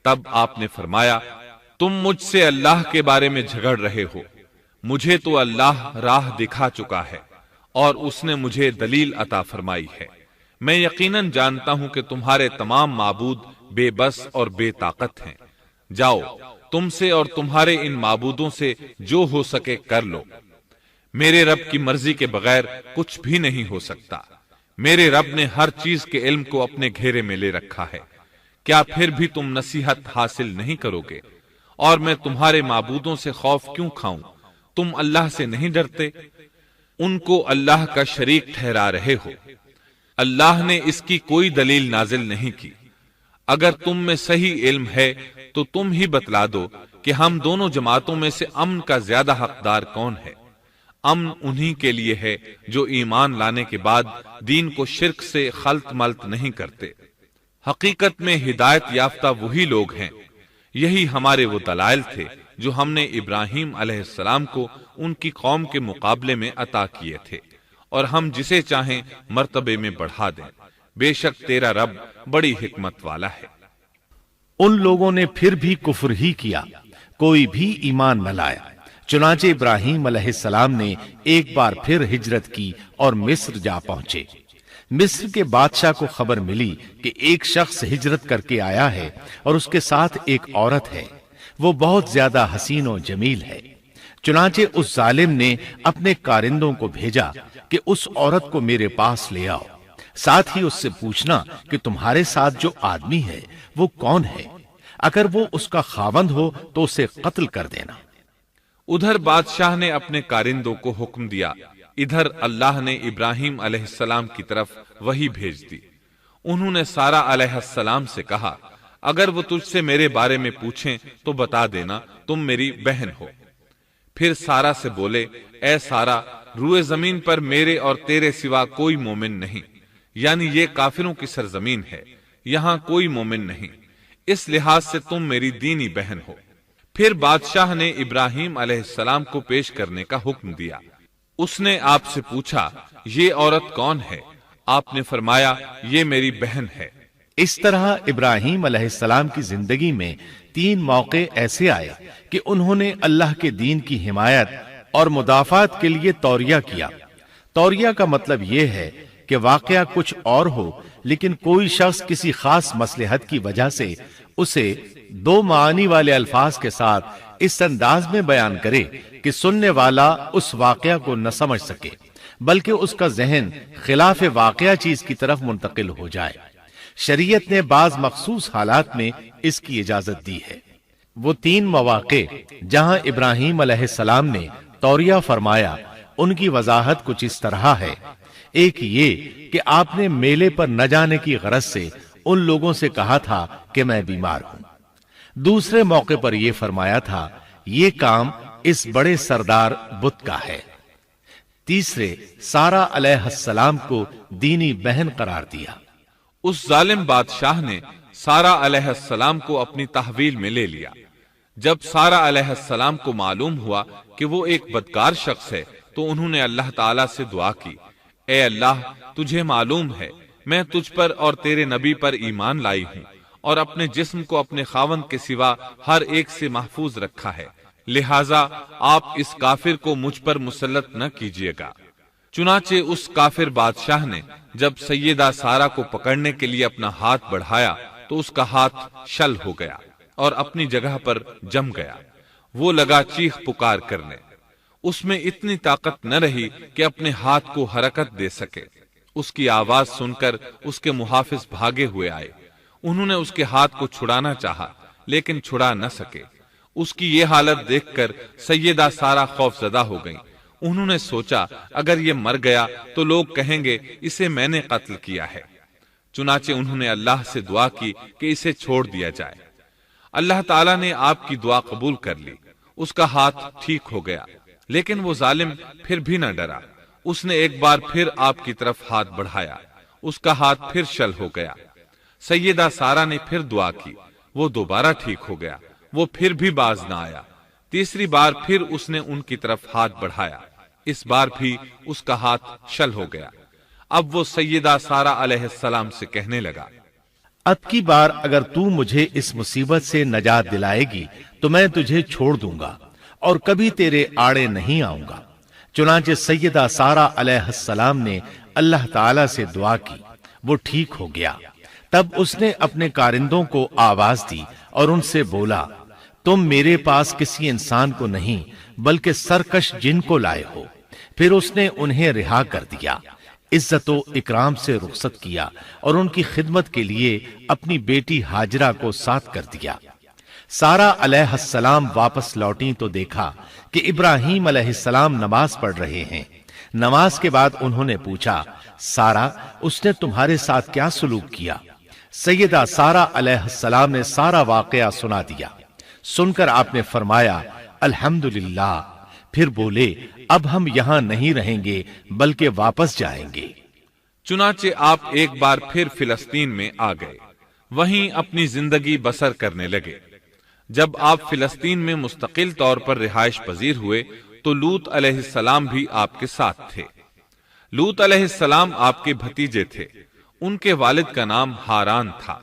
تب آپ نے فرمایا تم مجھ سے اللہ کے بارے میں جھگڑ رہے ہو، مجھے تو اللہ راہ دکھا چکا ہے اور اس نے مجھے دلیل عطا فرمائی ہے۔ میں یقیناً جانتا ہوں کہ تمہارے تمام معبود بے بس اور بے طاقت ہیں۔ جاؤ تم سے اور تمہارے ان معبودوں سے جو ہو سکے کر لو، میرے رب کی مرضی کے بغیر کچھ بھی نہیں ہو سکتا۔ میرے رب نے ہر چیز کے علم کو اپنے گھیرے میں لے رکھا ہے، کیا پھر بھی تم نصیحت حاصل نہیں کرو گے؟ اور میں تمہارے معبودوں سے خوف کیوں کھاؤں؟ تم اللہ سے نہیں ڈرتے؟ ان کو اللہ کا شریک ٹھہرا رہے ہو، اللہ نے اس کی کوئی دلیل نازل نہیں کی۔ اگر تم میں صحیح علم ہے تو تم ہی بتلا دو کہ ہم دونوں جماعتوں میں سے امن کا زیادہ حقدار کون ہے؟ امن انہی کے لیے ہے جو ایمان لانے کے بعد دین کو شرک سے خلط ملط نہیں کرتے۔ حقیقت میں ہدایت یافتہ وہی لوگ ہیں۔ یہی ہمارے وہ دلائل تھے جو ہم نے ابراہیم علیہ السلام کو ان کی قوم کے مقابلے میں عطا کیے تھے، اور ہم جسے چاہیں مرتبے میں بڑھا دیں۔ بے شک تیرا رب بڑی حکمت والا ہے۔ ان لوگوں نے پھر بھی کفر ہی کیا، کوئی بھی ایمان نہ لایا۔ چنانچہ ابراہیم علیہ السلام نے ایک بار پھر ہجرت کی اور مصر جا پہنچے۔ مصر کے بادشاہ کو خبر ملی کہ ایک شخص ہجرت کر کے آیا ہے اور اس کے ساتھ ایک عورت ہے، وہ بہت زیادہ حسین و جمیل ہے۔ چنانچہ اس ظالم نے اپنے کارندوں کو بھیجا کہ اس عورت کو میرے پاس لے آؤ، ساتھ ہی اس سے پوچھنا کہ تمہارے ساتھ جو آدمی ہے وہ کون ہے، اگر وہ اس کا خاوند ہو تو اسے قتل کر دینا۔ ادھر بادشاہ نے اپنے کارندوں کو حکم دیا، ادھر اللہ نے ابراہیم علیہ السلام کی طرف وحی بھیج دی۔ انہوں نے سارہ علیہ السلام سے کہا اگر وہ تجھ سے میرے بارے میں پوچھیں تو بتا دینا تم میری بہن ہو۔ پھر سارہ سے بولے اے سارہ، روئے زمین پر میرے اور تیرے سوا کوئی مومن نہیں، یعنی یہ کافروں کی سرزمین ہے، یہاں کوئی مومن نہیں، اس لحاظ سے تم میری دینی بہن ہو۔ پھر بادشاہ نے ابراہیم علیہ السلام کو پیش کرنے کا حکم دیا۔ اس نے آپ سے پوچھا یہ عورت کون ہے؟ آپ نے فرمایا یہ میری بہن ہے۔ اس طرح ابراہیم علیہ السلام کی زندگی میں 3 موقع ایسے آئے کہ انہوں نے اللہ کے دین کی حمایت اور مدافعت کے لیے توریہ کیا۔ توریہ کا مطلب یہ ہے کہ واقعہ کچھ اور ہو لیکن کوئی شخص کسی خاص مصلحت کی وجہ سے اسے 2 معانی والے الفاظ کے ساتھ اس انداز میں بیان کرے کہ سننے والا اس واقعہ کو نہ سمجھ سکے بلکہ اس کا ذہن خلاف واقعہ چیز کی طرف منتقل ہو جائے۔ شریعت نے بعض مخصوص حالات میں اس کی اجازت دی ہے۔ وہ 3 مواقع جہاں ابراہیم علیہ السلام نے توریہ فرمایا ان کی وضاحت کچھ اس طرح ہے۔ ایک یہ کہ آپ نے میلے پر نہ جانے کی غرض سے ان لوگوں سے کہا تھا کہ میں بیمار ہوں۔ دوسرے موقع پر یہ فرمایا تھا یہ کام اس بڑے سردار بت کا ہے۔ تیسرے سارہ علیہ السلام کو دینی بہن قرار دیا۔ اس ظالم بادشاہ نے سارہ علیہ السلام کو اپنی تحویل میں لے لیا۔ جب سارہ علیہ السلام کو معلوم ہوا کہ وہ ایک بدکار شخص ہے تو انہوں نے اللہ تعالیٰ سے دعا کی، اے اللہ، تجھے معلوم ہے میں تجھ پر اور تیرے نبی پر ایمان لائی ہوں اور اپنے جسم کو اپنے خاوند کے سوا ہر ایک سے محفوظ رکھا ہے، لہٰذا آپ اس کافر کو مجھ پر مسلط نہ کیجیے گا۔ چنانچہ اس کافر بادشاہ نے جب سیدہ سارہ کو پکڑنے کے لیے اپنا ہاتھ بڑھایا تو اس کا ہاتھ شل ہو گیا اور اپنی جگہ پر جم گیا۔ وہ لگا چیخ پکار کرنے، اس میں اتنی طاقت نہ رہی کہ اپنے ہاتھ کو حرکت دے سکے۔ اس کی آواز سن کر اس کے محافظ بھاگے ہوئے آئے، انہوں نے اس کے ہاتھ کو چھڑانا چاہا لیکن چھڑا نہ سکے۔ اس کی یہ حالت دیکھ کر سیدہ سارہ خوف زدہ ہو گئیں۔ انہوں نے سوچا اگر یہ مر گیا تو لوگ کہیں گے اسے میں نے قتل کیا ہے، چنانچہ انہوں نے اللہ سے دعا کی کہ اسے چھوڑ دیا جائے۔ اللہ تعالیٰ نے آپ کی دعا قبول کر لی، اس کا ہاتھ ٹھیک ہو گیا، لیکن وہ ظالم پھر بھی نہ ڈرا۔ اس نے ایک بار پھر آپ کی طرف ہاتھ بڑھایا، اس کا ہاتھ پھر شل ہو گیا۔ سیدہ سارہ نے پھر دعا کی، وہ دوبارہ ٹھیک ہو گیا، وہ پھر بھی باز نہ آیا۔ تیسری بار پھر اس نے ان کی طرف ہاتھ بڑھایا، اس بار بھی اس کا ہاتھ شل ہو گیا۔ اب وہ سیدہ سارہ علیہ السلام سے کہنے لگا، اب کی بار اگر تو مجھے اس مصیبت سے نجات دلائے گی تو میں تجھے چھوڑ دوں گا اور کبھی تیرے آڑے نہیں آؤں گا۔ چنانچہ سیدہ سارہ علیہ السلام نے اللہ تعالی سے دعا کی، وہ ٹھیک ہو گیا۔ تب اس نے اپنے کارندوں کو آواز دی اور ان سے بولا، تم میرے پاس کسی انسان کو نہیں بلکہ سرکش جن کو لائے ہو۔ پھر اس نے انہیں رہا کر دیا، عزت و اکرام سے رخصت کیا اور ان کی خدمت کے لیے اپنی بیٹی ہاجرہ کو ساتھ کر دیا۔ سارہ علیہ السلام واپس لوٹیں تو دیکھا کہ ابراہیم علیہ السلام نماز پڑھ رہے ہیں۔ نماز کے بعد انہوں نے پوچھا، سارہ، اس نے تمہارے ساتھ کیا سلوک کیا؟ سیدہ سارہ علیہ السلام نے سارا واقعہ سنا دیا۔ سن کر آپ نے فرمایا، الحمدللہ۔ پھر بولے، اب ہم یہاں نہیں رہیں گے بلکہ واپس جائیں گے۔ چنانچہ آپ ایک بار پھر فلسطین میں آ گئے، وہیں اپنی زندگی بسر کرنے لگے۔ جب آپ فلسطین میں مستقل طور پر رہائش پذیر ہوئے تو لوط علیہ السلام بھی آپ کے ساتھ تھے۔ لوط علیہ السلام آپ کے بھتیجے تھے، ان کے والد کا نام ہاران تھا۔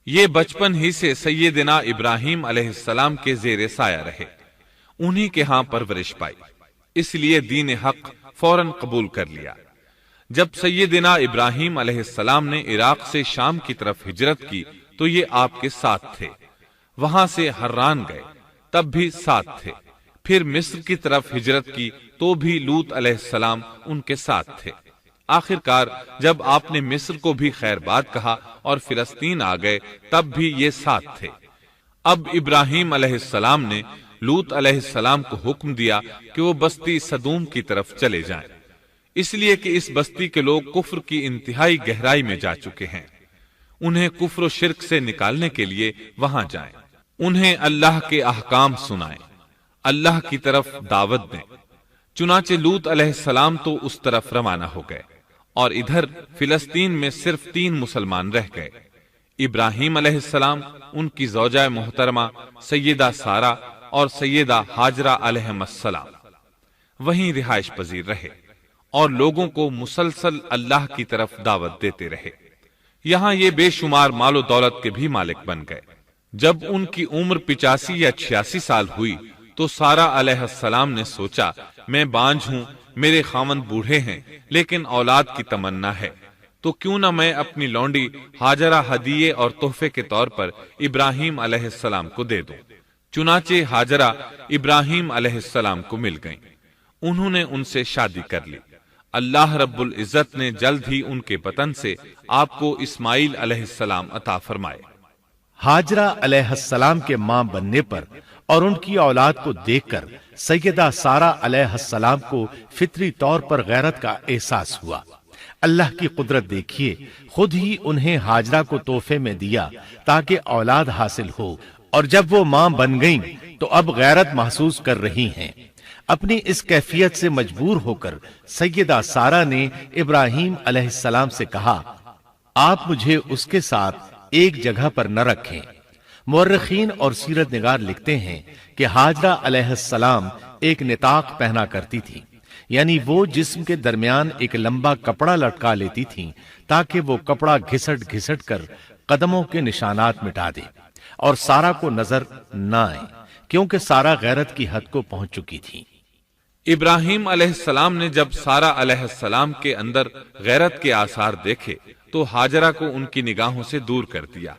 یہ بچپن ہی سے سیدنا ابراہیم علیہ السلام کے زیر سایہ رہے، انہی کے ہاں پرورش پائی، اس لیے دین حق فوراً قبول کر لیا۔ جب سیدنا ابراہیم علیہ السلام نے عراق سے شام کی طرف ہجرت کی تو یہ آپ کے ساتھ تھے، وہاں سے حران گئے، تب بھی ساتھ تھے۔ پھر مصر کی طرف ہجرت کی تو بھی لوط علیہ السلام ان کے ساتھ تھے۔ آخر کار جب آپ نے مصر کو بھی خیر بات کہا اور فلسطین آ گئے تب بھی یہ ساتھ تھے۔ اب ابراہیم علیہ السلام نے لوط علیہ السلام کو حکم دیا کہ وہ بستی سدوم کی طرف چلے جائیں، اس لیے کہ اس بستی کے لوگ کفر کی انتہائی گہرائی میں جا چکے ہیں، انہیں کفر و شرک سے نکالنے کے لیے وہاں جائیں، انہیں اللہ کے احکام سنائیں، اللہ کی طرف دعوت دیں۔ چنانچہ لوط علیہ السلام تو اس طرف روانہ ہو گئے اور ادھر فلسطین میں صرف 3 مسلمان رہ گئے، ابراہیم علیہ السلام، ان کی زوجہ محترمہ سیدہ سارہ اور سیدہ ہاجرہ علیہم السلام وہیں رہائش پذیر رہے اور لوگوں کو مسلسل اللہ کی طرف دعوت دیتے رہے۔ یہاں یہ بے شمار مال و دولت کے بھی مالک بن گئے۔ جب ان کی عمر 85 یا 86 سال ہوئی تو سارہ علیہ السلام نے سوچا، میں بانجھ ہوں، میرے خاوند بوڑھے ہیں لیکن اولاد کی تمنا ہے، تو کیوں نہ میں اپنی لونڈی ہاجرہ ہدیے اور تحفے کے طور پر ابراہیم علیہ السلام کو دے دوں۔ چنانچہ ہاجرہ ابراہیم علیہ السلام کو مل گئیں، انہوں نے ان سے شادی کر لی۔ اللہ رب العزت نے جلد ہی ان کے بطن سے آپ کو اسماعیل علیہ السلام عطا فرمائے۔ ہاجرہ علیہ السلام کے ماں بننے پر اور ان کی اولاد کو دیکھ کر سیدہ سارہ علیہ السلام کو فطری طور پر غیرت کا احساس ہوا۔ اللہ کی قدرت دیکھیے، خود ہی انہیں ہاجرہ کو تحفے میں دیا تاکہ اولاد حاصل ہو، اور جب وہ ماں بن گئیں تو اب غیرت محسوس کر رہی ہیں۔ اپنی اس کیفیت سے مجبور ہو کر سیدہ سارہ نے ابراہیم علیہ السلام سے کہا، آپ مجھے اس کے ساتھ ایک جگہ پر نہ رکھیں۔ مورخین اور سیرت نگار لکھتے ہیں کہ ہاجرہ علیہ السلام ایک نطاق پہنا کرتی تھی، یعنی وہ جسم کے درمیان ایک لمبا کپڑا لٹکا لیتی تھیں تاکہ وہ کپڑا گھسٹ گھسٹ کر قدموں کے نشانات مٹا دے اور سارا کو نظر نہ آئے، کیونکہ سارا غیرت کی حد کو پہنچ چکی تھی۔ ابراہیم علیہ السلام نے جب سارا علیہ السلام کے اندر غیرت کے آثار دیکھے تو ہاجرہ کو ان کی نگاہوں سے دور کر دیا۔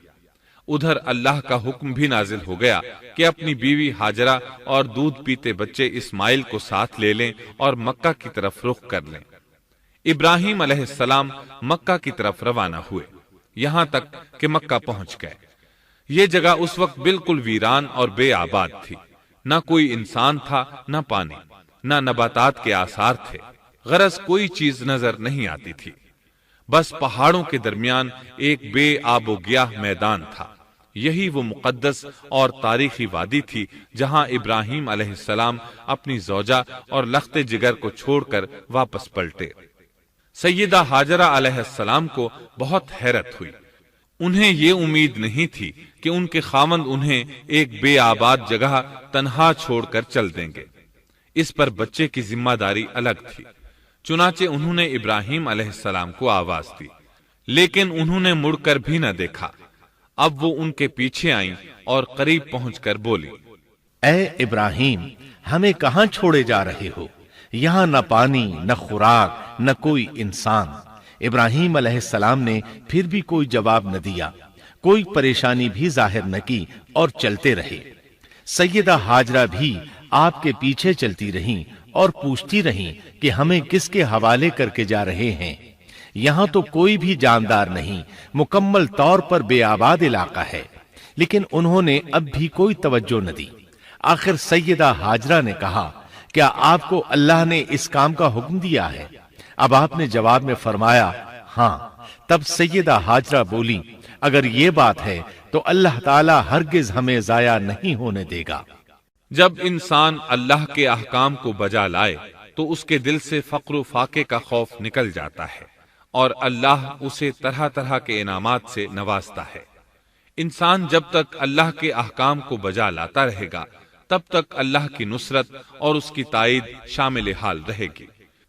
ادھر اللہ کا حکم بھی نازل ہو گیا کہ اپنی بیوی ہاجرہ اور دودھ پیتے بچے اسماعیل کو ساتھ لے لیں اور مکہ کی طرف رخ کر لیں۔ ابراہیم علیہ السلام مکہ کی طرف روانہ ہوئے، یہاں تک کہ مکہ پہنچ گئے۔ یہ جگہ اس وقت بالکل ویران اور بے آباد تھی، نہ کوئی انسان تھا، نہ پانی، نہ نباتات کے آثار تھے، غرض کوئی چیز نظر نہیں آتی تھی، بس پہاڑوں کے درمیان ایک بے آب و گیاہ میدان تھا۔ یہی وہ مقدس اور تاریخی وادی تھی جہاں ابراہیم علیہ السلام اپنی زوجہ اور لخت جگر کو چھوڑ کر واپس پلٹے۔ سیدہ ہاجرہ علیہ السلام کو بہت حیرت ہوئی، انہیں یہ امید نہیں تھی کہ ان کے خاوند انہیں ایک بے آباد جگہ تنہا چھوڑ کر چل دیں گے، اس پر بچے کی ذمہ داری الگ تھی۔ چنانچہ انہوں نے ابراہیم علیہ السلام کو آواز دی، لیکن انہوں نے مڑ کر بھی نہ دیکھا۔ اب وہ ان کے پیچھے آئیں اور قریب پہنچ کر بولی، اے ابراہیم، ہمیں کہاں چھوڑے جا رہے ہو؟ یہاں نہ پانی، نہ خوراک، نہ کوئی انسان۔ ابراہیم علیہ السلام نے پھر بھی کوئی جواب نہ دیا، کوئی پریشانی بھی ظاہر نہ کی اور چلتے رہے۔ سیدہ ہاجرہ بھی آپ کے پیچھے چلتی رہیں اور پوچھتی رہیں کہ ہمیں کس کے حوالے کر کے جا رہے ہیں؟ یہاں تو کوئی بھی جاندار نہیں، مکمل طور پر بے آباد علاقہ ہے۔ لیکن انہوں نے اب بھی کوئی توجہ نہ دی۔ آخر سیدہ ہاجرہ نے کہا، کیا آپ کو اللہ نے اس کام کا حکم دیا ہے؟ اب آپ نے جواب میں فرمایا، ہاں۔ تب سیدہ ہاجرہ بولی، اگر یہ بات ہے تو اللہ تعالی ہرگز ہمیں ضائع نہیں ہونے دے گا۔ جب انسان اللہ کے احکام کو بجا لائے تو اس کے دل سے فقر و فاقے کا خوف نکل جاتا ہے اور اللہ اسے طرح طرح کے انعامات سے نوازتا ہے۔ انسان جب تک اللہ کے احکام کو بجا لاتا رہے گا تب تک اللہ کی نصرت اور اس کی تائید شامل حال رہے گی۔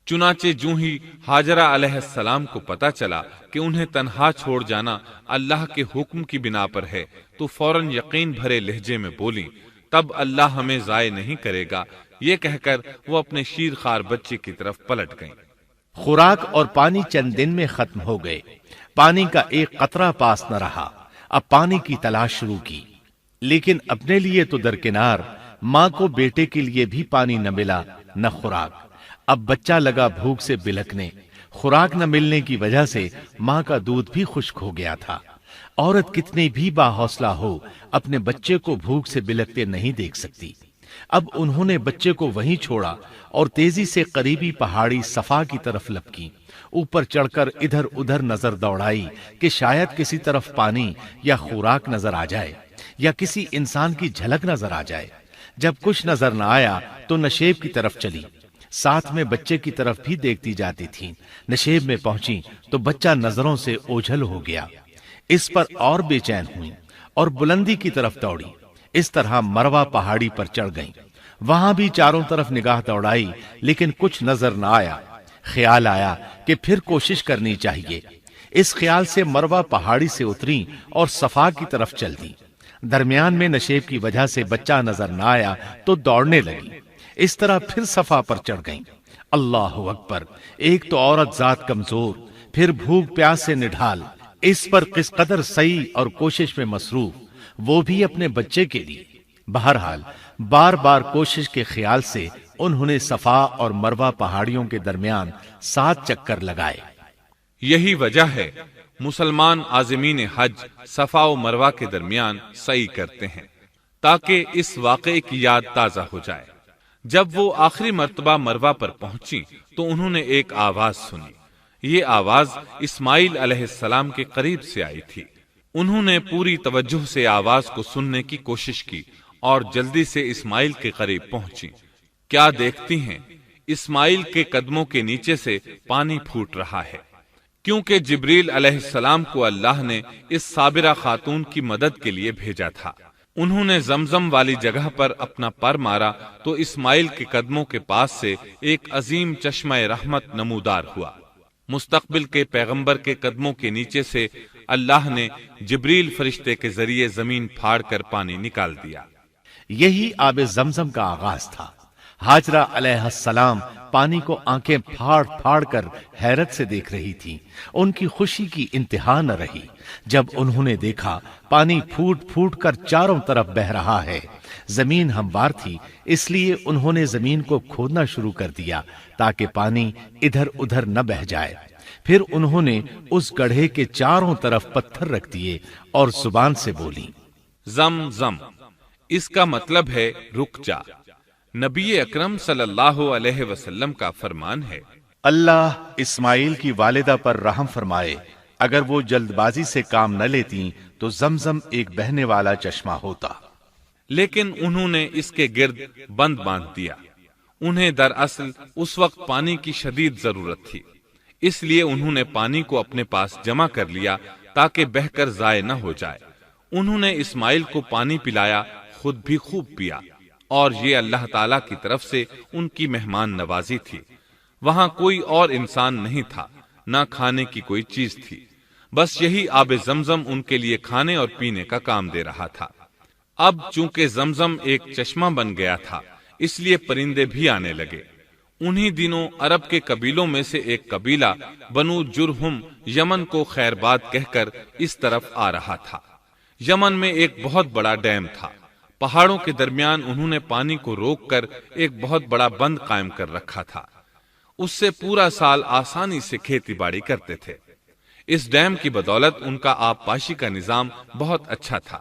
چنانچہ جوں ہی ہاجرہ علیہ السلام کو پتا چلا کہ انہیں تنہا چھوڑ جانا اللہ کے حکم کی بنا پر ہے تو فوراً یقین بھرے لہجے میں بولی، تب اللہ ہمیں ضائع نہیں کرے گا۔ یہ کہہ کر وہ اپنے شیر خوار بچے کی طرف پلٹ گئیں۔ خوراک اور پانی چند دن میں ختم ہو گئے، پانی کا ایک قطرہ پاس نہ رہا۔ اب پانی کی تلاش شروع کی، لیکن اپنے لیے تو درکنار، ماں کو بیٹے کے لیے بھی پانی نہ ملا نہ خوراک۔ اب بچہ لگا بھوک سے بلکنے، خوراک نہ ملنے کی وجہ سے ماں کا دودھ بھی خشک ہو گیا تھا۔ عورت کتنی بھی باحوصلہ ہو اپنے بچے کو بھوک سے بلکتے نہیں دیکھ سکتی۔ اب انہوں نے بچے کو وہیں چھوڑا اور تیزی سے قریبی پہاڑی صفا کی طرف لپکی۔ اوپر چڑھ کر ادھر ادھر نظر دوڑائی کہ شاید کسی طرف پانی یا خوراک نظر آ جائے یا کسی انسان کی جھلک نظر آ جائے۔ جب کچھ نظر نہ آیا تو نشیب کی طرف چلی، ساتھ میں بچے کی طرف بھی دیکھتی جاتی تھی۔ نشیب میں پہنچی تو بچہ نظروں سے اوجھل ہو گیا۔ اس پر اور بے چین ہوئی اور بلندی کی طرف دوڑی۔ اس طرح مروہ پہاڑی پر چڑھ گئیں۔ وہاں بھی چاروں طرف نگاہ دوڑائی لیکن کچھ نظر نہ آیا۔ خیال آیا کہ پھر کوشش کرنی چاہیے۔ اس خیال سے مروہ پہاڑی سے اتری اور صفا کی طرف چل دی۔ درمیان میں نشیب کی وجہ سے بچہ نظر نہ آیا تو دوڑنے لگی۔ اس طرح پھر صفا پر چڑھ گئیں۔ اللہ اکبر! ایک تو عورت ذات کمزور، پھر بھوک پیاس سے نڈھال، اس پر کس قدر سعی اور کوشش میں مصروف، وہ بھی اپنے بچے کے لیے۔ بہرحال بار بار کوشش کے خیال سے انہوں نے صفا اور مروہ پہاڑیوں کے درمیان 7 چکر لگائے۔ یہی وجہ ہے مسلمان عازمین حج صفا و مروہ کے درمیان سعی کرتے ہیں تاکہ اس واقعے کی یاد تازہ ہو جائے۔ جب وہ آخری مرتبہ مروہ پر پہنچی تو انہوں نے ایک آواز سنی۔ یہ آواز اسماعیل علیہ السلام کے قریب سے آئی تھی۔ انہوں نے پوری توجہ سے آواز کو سننے کی کوشش کی اور جلدی سے اسماعیل کے قریب پہنچی۔ کیا دیکھتی ہیں، اسماعیل کے قدموں کے نیچے سے پانی پھوٹ رہا ہے، کیونکہ جبریل علیہ السلام کو اللہ نے اس صابرہ خاتون کی مدد کے لیے بھیجا تھا۔ انہوں نے زمزم والی جگہ پر اپنا پر مارا تو اسماعیل کے قدموں کے پاس سے ایک عظیم چشمہ رحمت نمودار ہوا۔ مستقبل کے پیغمبر کے قدموں کے نیچے سے اللہ نے جبریل فرشتے کے ذریعے زمین پھاڑ کر پانی نکال دیا۔ یہی آب زمزم کا آغاز تھا۔ ہاجرہ علیہ السلام پانی کو آنکھیں پھاڑ پھاڑ کر حیرت سے دیکھ رہی تھی۔ ان کی خوشی کی انتہا نہ رہی جب انہوں نے دیکھا پانی پھوٹ پھوٹ کر چاروں طرف بہ رہا ہے۔ زمین ہموار تھی، اس لیے انہوں نے زمین کو کھودنا شروع کر دیا تاکہ پانی ادھر ادھر نہ بہ جائے۔ پھر انہوں نے اس گڑھے کے چاروں طرف پتھر رکھ دیے اور زبان سے بولی، زم زم، اس کا مطلب ہے رک جا۔ نبی اکرم صلی اللہ علیہ وسلم کا فرمان ہے، اللہ اسماعیل کی والدہ پر رحم فرمائے، اگر وہ جلد بازی سے کام نہ لیتی تو زمزم ایک بہنے والا چشمہ ہوتا۔ لیکن انہوں نے اس کے گرد بند باندھ دیا۔ انہیں دراصل اس وقت پانی کی شدید ضرورت تھی، اس لیے انہوں نے پانی کو اپنے پاس جمع کر لیا تاکہ بہہ کر ضائع نہ ہو جائے۔ انہوں نے اسماعیل کو پانی پلایا، خود بھی خوب پیا، اور یہ اللہ تعالی کی طرف سے ان کی مہمان نوازی تھی۔ وہاں کوئی اور انسان نہیں تھا، نہ کھانے کی کوئی چیز تھی، بس یہی آب زمزم ان کے لیے کھانے اور پینے کا کام دے رہا تھا۔ اب چونکہ زمزم ایک چشمہ بن گیا تھا، اس لیے پرندے بھی آنے لگے۔ انہی دنوں عرب کے قبیلوں میں سے ایک قبیلہ بنو جرہم یمن کو خیر باد کہہ کر اس طرف آ رہا تھا۔ یمن میں ایک بہت بڑا ڈیم تھا۔ پہاڑوں کے درمیان انہوں نے پانی کو روک کر ایک بہت بڑا بند قائم کر رکھا تھا۔ اس سے پورا سال آسانی سے کھیتی باڑی کرتے تھے۔ اس ڈیم کی بدولت ان کا آب پاشی کا نظام بہت اچھا تھا۔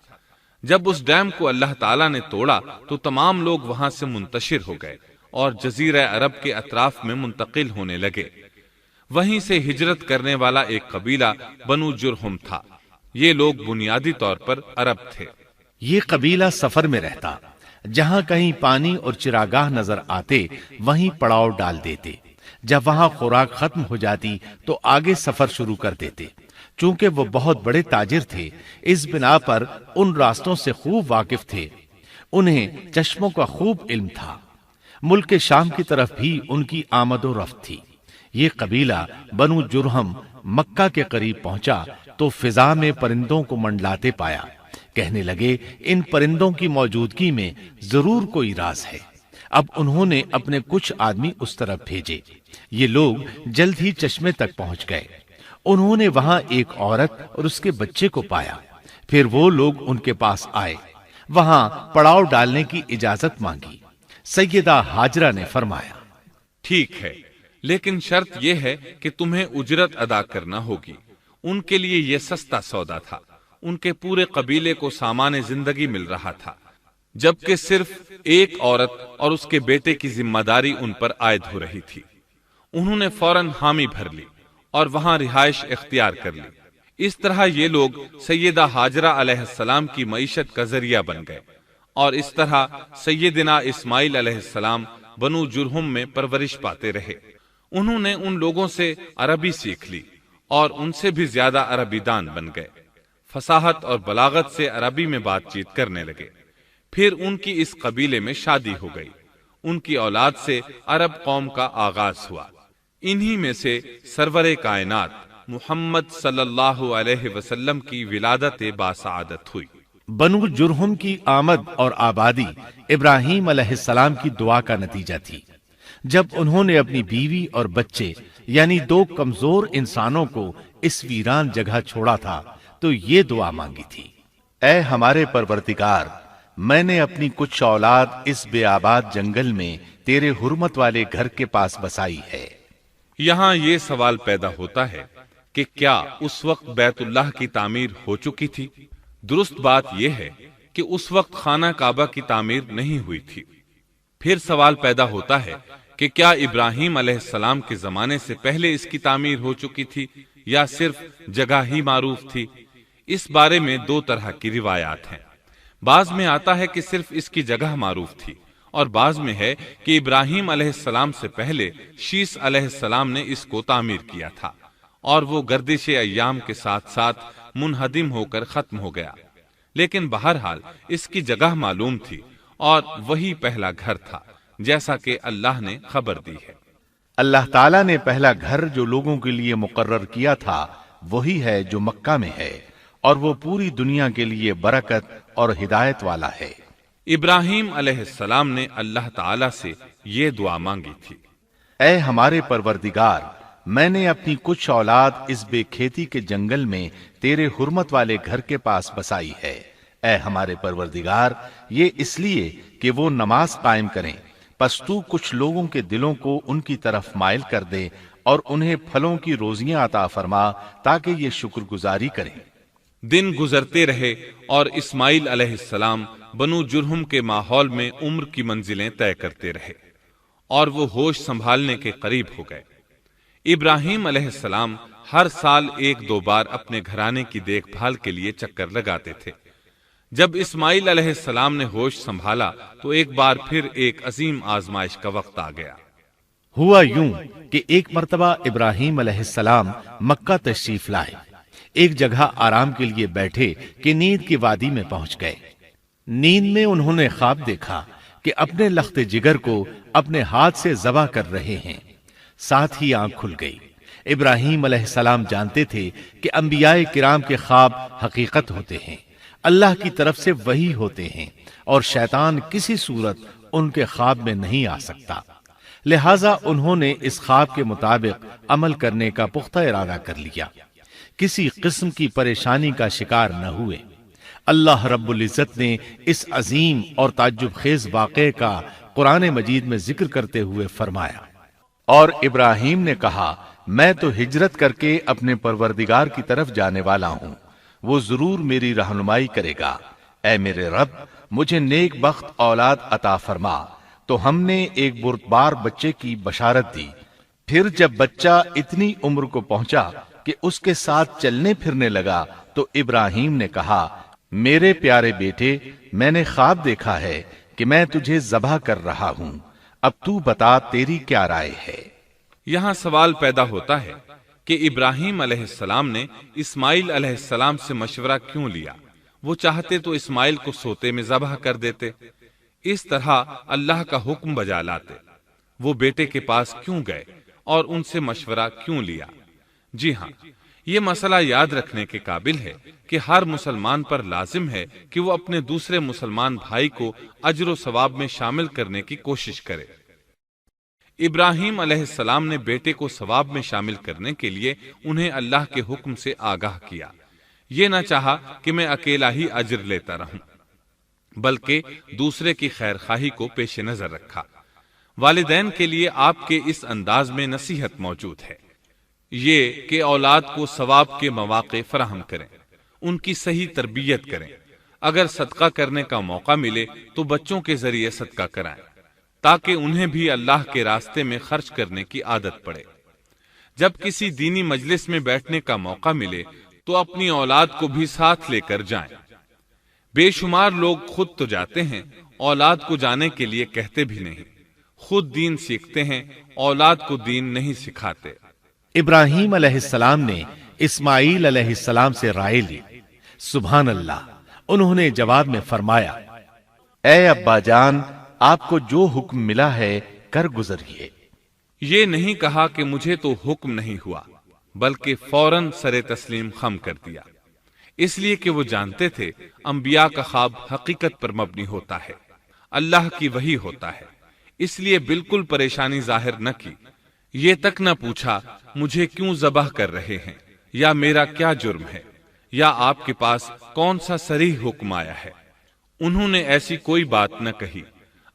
جب اس ڈیم کو اللہ تعالیٰ نے توڑا تو تمام لوگ وہاں سے منتشر ہو گئے اور جزیرہ عرب کے اطراف میں منتقل ہونے لگے۔ وہیں سے ہجرت کرنے والا ایک قبیلہ بنو جرہم تھا۔ یہ لوگ بنیادی طور پر عرب تھے۔ یہ قبیلہ سفر میں رہتا، جہاں کہیں پانی اور چراگاہ نظر آتے وہیں پڑاؤ ڈال دیتے۔ جب وہاں خوراک ختم ہو جاتی تو آگے سفر شروع کر دیتے۔ چونکہ وہ بہت بڑے تاجر تھے، اس بنا پر ان راستوں سے خوب واقف تھے۔ انہیں چشموں کا خوب علم تھا۔ ملک شام کی طرف بھی ان کی آمد و رفت تھی۔ یہ قبیلہ بنو جرہم مکہ کے قریب پہنچا تو فضا میں پرندوں کو منڈلاتے پایا۔ کہنے لگے، ان پرندوں کی موجودگی میں ضرور کوئی راز ہے۔ اب انہوں نے اپنے کچھ آدمی اس طرف بھیجے۔ یہ لوگ جلد ہی چشمے تک پہنچ گئے۔ انہوں نے وہاں ایک عورت اور اس کے بچے کو پایا۔ پھر وہ لوگ ان کے پاس آئے، وہاں پڑاؤ ڈالنے کی اجازت مانگی۔ سیدہ ہاجرہ نے فرمایا، ٹھیک ہے، لیکن شرط یہ ہے کہ تمہیں اجرت ادا کرنا ہوگی۔ ان کے لیے یہ سستا سودا تھا۔ ان کے پورے قبیلے کو سامان زندگی مل رہا تھا، جبکہ صرف ایک عورت اور اس کے بیٹے کی ذمہ داری ان پر عائد ہو رہی تھی۔ انہوں نے فوراً حامی بھر لی اور وہاں رہائش اختیار کر لی۔ اس طرح یہ لوگ سیدہ ہاجرہ علیہ السلام کی معیشت کا ذریعہ بن گئے، اور اس طرح سیدنا اسماعیل علیہ السلام بنو جرہم میں پرورش پاتے رہے۔ انہوں نے ان لوگوں سے عربی سیکھ لی اور ان سے بھی زیادہ عربی دان بن گئے۔ فصاحت اور بلاغت سے عربی میں بات چیت کرنے لگے۔ پھر ان کی اس قبیلے میں شادی ہو گئی۔ ان کی اولاد سے عرب قوم کا آغاز ہوا۔ انہی میں سے سرور کائنات محمد صلی اللہ علیہ وسلم کی ولادت باسعادت ہوئی۔ بنو جرہم کی آمد اور آبادی ابراہیم علیہ السلام کی دعا کا نتیجہ تھی۔ جب انہوں نے اپنی بیوی اور بچے یعنی دو کمزور انسانوں کو اس ویران جگہ چھوڑا تھا تو یہ دعا مانگی تھی، اے ہمارے پروردگار، میں نے اپنی کچھ اولاد اس بے آباد جنگل میں تیرے حرمت والے گھر کے پاس بسائی ہے۔ یہاں یہ سوال پیدا ہوتا ہے کہ کیا اس وقت بیت اللہ کی تعمیر ہو چکی تھی؟ درست بات یہ ہے کہ اس وقت خانہ کعبہ کی تعمیر نہیں ہوئی تھی۔ پھر سوال پیدا ہوتا ہے کہ کیا ابراہیم علیہ السلام کے زمانے سے پہلے اس کی تعمیر ہو چکی تھی یا صرف جگہ ہی معروف تھی؟ اس بارے میں دو طرح کی روایات ہیں۔ بعض میں آتا ہے کہ صرف اس کی جگہ معروف تھی، اور بعض میں ہے کہ ابراہیم علیہ السلام سے پہلے شیس علیہ السلام نے اس کو تعمیر کیا تھا، اور وہ گردش ایام کے ساتھ ساتھ منہدم ہو کر ختم ہو گیا۔ لیکن بہرحال اس کی جگہ معلوم تھی اور وہی پہلا گھر تھا، جیسا کہ اللہ نے خبر دی ہے۔ اللہ تعالیٰ نے پہلا گھر جو لوگوں کے لیے مقرر کیا تھا وہی ہے جو مکہ میں ہے، اور وہ پوری دنیا کے لیے برکت اور ہدایت والا ہے۔ ابراہیم علیہ السلام نے اللہ تعالیٰ سے یہ دعا مانگی تھی، اے ہمارے پروردگار، میں نے اپنی کچھ اولاد اس بے کھیتی کے جنگل میں تیرے حرمت والے گھر کے پاس بسائی ہے۔ اے ہمارے پروردگار، یہ اس لیے کہ وہ نماز قائم کریں، پس تو کچھ لوگوں کے دلوں کو ان کی طرف مائل کر دے اور انہیں پھلوں کی روزیاں عطا فرما تاکہ یہ شکر گزاری کریں۔ دن گزرتے رہے اور اسماعیل علیہ السلام بنو جرہم کے ماحول میں عمر کی منزلیں طے کرتے رہے اور وہ ہوش سنبھالنے کے قریب ہو گئے۔ ابراہیم علیہ السلام ہر سال 1-2 بار اپنے گھرانے کی دیکھ بھال کے لیے چکر لگاتے تھے۔ جب اسماعیل علیہ السلام نے ہوش سنبھالا تو ایک بار پھر ایک عظیم آزمائش کا وقت آ گیا۔ ہوا یوں کہ ایک مرتبہ ابراہیم علیہ السلام مکہ تشریف لائے، ایک جگہ آرام کے لیے بیٹھے کہ نیند کی وادی میں پہنچ گئے۔ نیند میں انہوں نے خواب دیکھا کہ اپنے لخت جگر کو اپنے ہاتھ سے ذبح کر رہے ہیں، ساتھ ہی آنکھ کھل گئی۔ ابراہیم علیہ السلام جانتے تھے کہ انبیاء کرام کے خواب حقیقت ہوتے ہیں، اللہ کی طرف سے وحی ہوتے ہیں، اور شیطان کسی صورت ان کے خواب میں نہیں آ سکتا، لہٰذا انہوں نے اس خواب کے مطابق عمل کرنے کا پختہ ارادہ کر لیا، کسی قسم کی پریشانی کا شکار نہ ہوئے۔ اللہ رب العزت نے اس عظیم اور تعجب خیز واقعے کا قرآن مجید میں ذکر کرتے ہوئے فرمایا، اور ابراہیم نے کہا، میں تو ہجرت کر کے اپنے پروردگار کی طرف جانے والا ہوں، وہ ضرور میری رہنمائی کرے گا۔ اے میرے رب، مجھے نیک بخت اولاد عطا فرما۔ تو ہم نے ایک بردبار بچے کی بشارت دی۔ پھر جب بچہ اتنی عمر کو پہنچا کہ اس کے ساتھ چلنے پھرنے لگا تو ابراہیم نے کہا، میرے پیارے بیٹے، میں نے خواب دیکھا ہے کہ میں تجھے ذبح کر رہا ہوں، اب تو بتا تیری کیا رائے ہے؟ یہاں سوال پیدا ہوتا ہے کہ ابراہیم علیہ السلام نے اسماعیل علیہ السلام سے مشورہ کیوں لیا؟ وہ چاہتے تو اسماعیل کو سوتے میں ذبح کر دیتے، اس طرح اللہ کا حکم بجا لاتے۔ وہ بیٹے کے پاس کیوں گئے اور ان سے مشورہ کیوں لیا؟ جی ہاں، یہ مسئلہ یاد رکھنے کے قابل ہے کہ ہر مسلمان پر لازم ہے کہ وہ اپنے دوسرے مسلمان بھائی کو اجر و ثواب میں شامل کرنے کی کوشش کرے۔ ابراہیم علیہ السلام نے بیٹے کو ثواب میں شامل کرنے کے لیے انہیں اللہ کے حکم سے آگاہ کیا۔ یہ نہ چاہا کہ میں اکیلا ہی اجر لیتا رہوں، بلکہ دوسرے کی خیر خواہی کو پیش نظر رکھا۔ والدین کے لیے آپ کے اس انداز میں نصیحت موجود ہے، یہ کہ اولاد کو ثواب کے مواقع فراہم کریں، ان کی صحیح تربیت کریں۔ اگر صدقہ کرنے کا موقع ملے تو بچوں کے ذریعے صدقہ کرائیں، تاکہ انہیں بھی اللہ کے راستے میں خرچ کرنے کی عادت پڑے۔ جب کسی دینی مجلس میں بیٹھنے کا موقع ملے تو اپنی اولاد کو بھی ساتھ لے کر جائیں۔ بے شمار لوگ خود تو جاتے ہیں، اولاد کو جانے کے لیے کہتے بھی نہیں، خود دین سیکھتے ہیں، اولاد کو دین نہیں سکھاتے۔ ابراہیم علیہ السلام نے اسماعیل علیہ السلام سے رائے لی۔ سبحان اللہ، انہوں نے جواب میں فرمایا، اے ابا جان، آپ کو جو حکم ملا ہے کر گزریے۔ یہ نہیں کہا کہ مجھے تو حکم نہیں ہوا، بلکہ فوراً سر تسلیم خم کر دیا، اس لیے کہ وہ جانتے تھے انبیاء کا خواب حقیقت پر مبنی ہوتا ہے، اللہ کی وحی ہوتا ہے، اس لیے بالکل پریشانی ظاہر نہ کی۔ یہ تک نہ پوچھا مجھے کیوں ذبح کر رہے ہیں، یا میرا کیا جرم ہے، یا آپ کے پاس کون سا صریح حکم آیا ہے۔ انہوں نے ایسی کوئی بات نہ کہی۔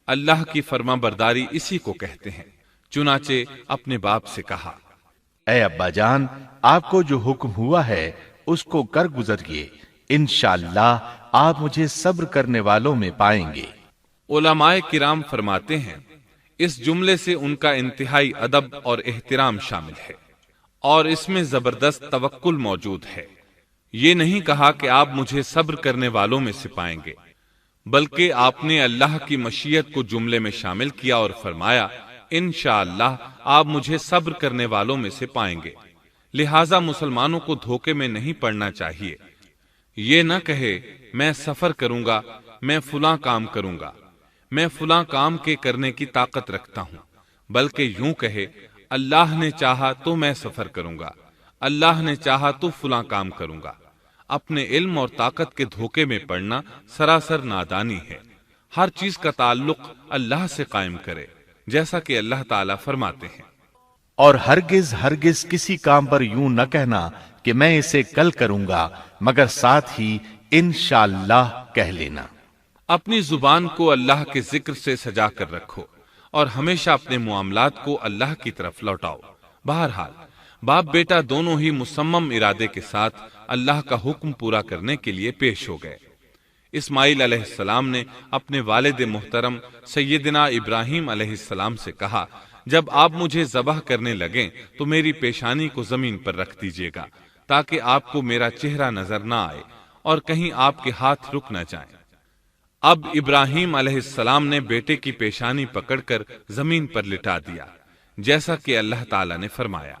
اللہ کی فرما برداری اسی کو کہتے ہیں۔ چنانچہ اپنے باپ سے کہا، اے ابا جان، آپ کو جو حکم ہوا ہے اس کو کر گزریے، انشاءاللہ آپ مجھے صبر کرنے والوں میں پائیں گے۔ علماء کرام فرماتے ہیں اس جملے سے ان کا انتہائی ادب اور احترام شامل ہے، اور اس میں زبردست توکل موجود ہے۔ یہ نہیں کہا کہ آپ مجھے صبر کرنے والوں میں سے پائیں گے، بلکہ آپ نے اللہ کی مشیت کو جملے میں شامل کیا اور فرمایا، انشاءاللہ آپ مجھے صبر کرنے والوں میں سے پائیں گے۔ لہٰذا مسلمانوں کو دھوکے میں نہیں پڑنا چاہیے۔ یہ نہ کہے میں سفر کروں گا، میں فلاں کام کروں گا، میں فلاں کام کے کرنے کی طاقت رکھتا ہوں، بلکہ یوں کہے اللہ نے چاہا تو میں سفر کروں گا، اللہ نے چاہا تو فلاں کام کروں گا۔ اپنے علم اور طاقت کے دھوکے میں پڑنا سراسر نادانی ہے۔ ہر چیز کا تعلق اللہ سے قائم کرے، جیسا کہ اللہ تعالیٰ فرماتے ہیں، اور ہرگز ہرگز کسی کام پر یوں نہ کہنا کہ میں اسے کل کروں گا، مگر ساتھ ہی انشاءاللہ کہہ لینا۔ اپنی زبان کو اللہ کے ذکر سے سجا کر رکھو اور ہمیشہ اپنے معاملات کو اللہ کی طرف لوٹاؤ۔ بہرحال باپ بیٹا دونوں ہی مصمم ارادے کے ساتھ اللہ کا حکم پورا کرنے کے لیے پیش ہو گئے۔ اسماعیل علیہ السلام نے اپنے والد محترم سیدنا ابراہیم علیہ السلام سے کہا، جب آپ مجھے ذبح کرنے لگیں تو میری پیشانی کو زمین پر رکھ دیجیے گا تاکہ آپ کو میرا چہرہ نظر نہ آئے اور کہیں آپ کے ہاتھ رک نہ جائیں۔ اب ابراہیم علیہ السلام نے بیٹے کی پیشانی پکڑ کر زمین پر لٹا دیا، جیسا کہ اللہ تعالیٰ نے فرمایا۔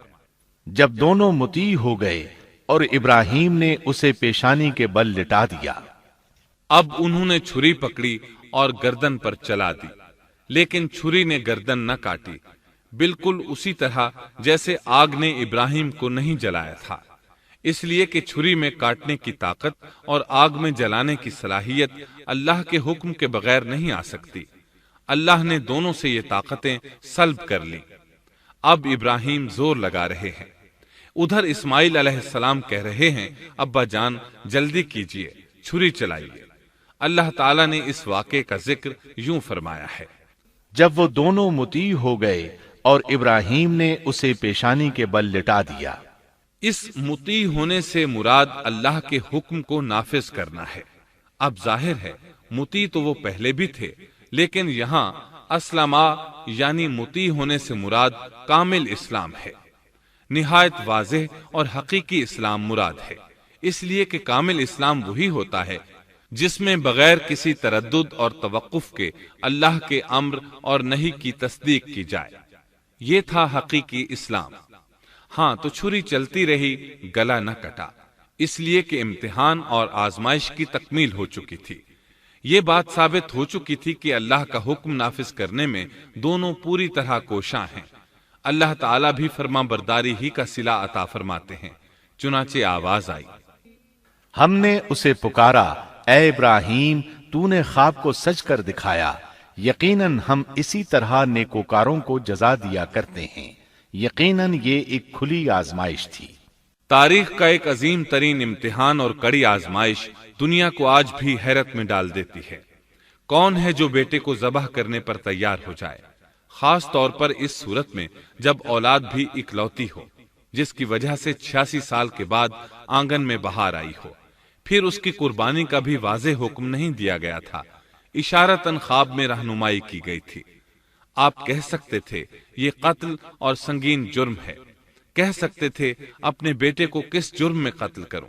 جب دونوں مطیع ہو گئے اور ابراہیم نے اسے پیشانی کے بل لٹا دیا، اب انہوں نے چھری پکڑی اور گردن پر چلا دی، لیکن چھری نے گردن نہ کاٹی، بالکل اسی طرح جیسے آگ نے ابراہیم کو نہیں جلایا تھا، اس لیے کہ چھری میں کاٹنے کی طاقت اور آگ میں جلانے کی صلاحیت اللہ کے حکم کے بغیر نہیں آ سکتی۔ اللہ نے دونوں سے یہ طاقتیں سلب کر لی۔ اب ابراہیم زور لگا رہے ہیں، ادھر اسماعیل علیہ السلام کہہ رہے ہیں، ابا جان جلدی کیجئے، چھری چلائیے۔ اللہ تعالیٰ نے اس واقعے کا ذکر یوں فرمایا ہے، جب وہ دونوں مطیع ہو گئے اور ابراہیم نے اسے پیشانی کے بل لٹا دیا۔ اس مطیع ہونے سے مراد اللہ کے حکم کو نافذ کرنا ہے۔ اب ظاہر ہے مطیع تو وہ پہلے بھی تھے، لیکن یہاں اسلما یعنی مطیع ہونے سے مراد کامل اسلام ہے۔ نہایت واضح اور حقیقی اسلام مراد ہے، اس لیے کہ کامل اسلام وہی ہوتا ہے جس میں بغیر کسی تردد اور توقف کے اللہ کے امر اور نہی کی تصدیق کی جائے۔ یہ تھا حقیقی اسلام۔ ہاں تو چھری چلتی رہی، گلا نہ کٹا، اس لیے کہ امتحان اور آزمائش کی تکمیل ہو چکی تھی۔ یہ بات ثابت ہو چکی تھی کہ اللہ کا حکم نافذ کرنے میں دونوں پوری طرح کوشاں ہیں۔ اللہ تعالیٰ بھی فرما برداری ہی کا صلہ عطا فرماتے ہیں۔ چنانچہ آواز آئی، ہم نے اسے پکارا، اے ابراہیم تو نے خواب کو سچ کر دکھایا، یقیناً ہم اسی طرح نیکوکاروں کو جزا دیا کرتے ہیں۔ یقیناً یہ ایک کھلی آزمائش تھی۔ تاریخ کا ایک عظیم ترین امتحان اور کڑی آزمائش دنیا کو آج بھی حیرت میں ڈال دیتی ہے۔ کون ہے جو بیٹے کو ذبح کرنے پر تیار ہو جائے، خاص طور پر اس صورت میں جب اولاد بھی اکلوتی ہو، جس کی وجہ سے 86 سال کے بعد آنگن میں بہار آئی ہو۔ پھر اس کی قربانی کا بھی واضح حکم نہیں دیا گیا تھا، اشارتاً خواب میں رہنمائی کی گئی تھی۔ آپ کہہ سکتے تھے یہ قتل اور سنگین جرم ہے، کہہ سکتے تھے اپنے بیٹے کو کس جرم میں قتل کروں،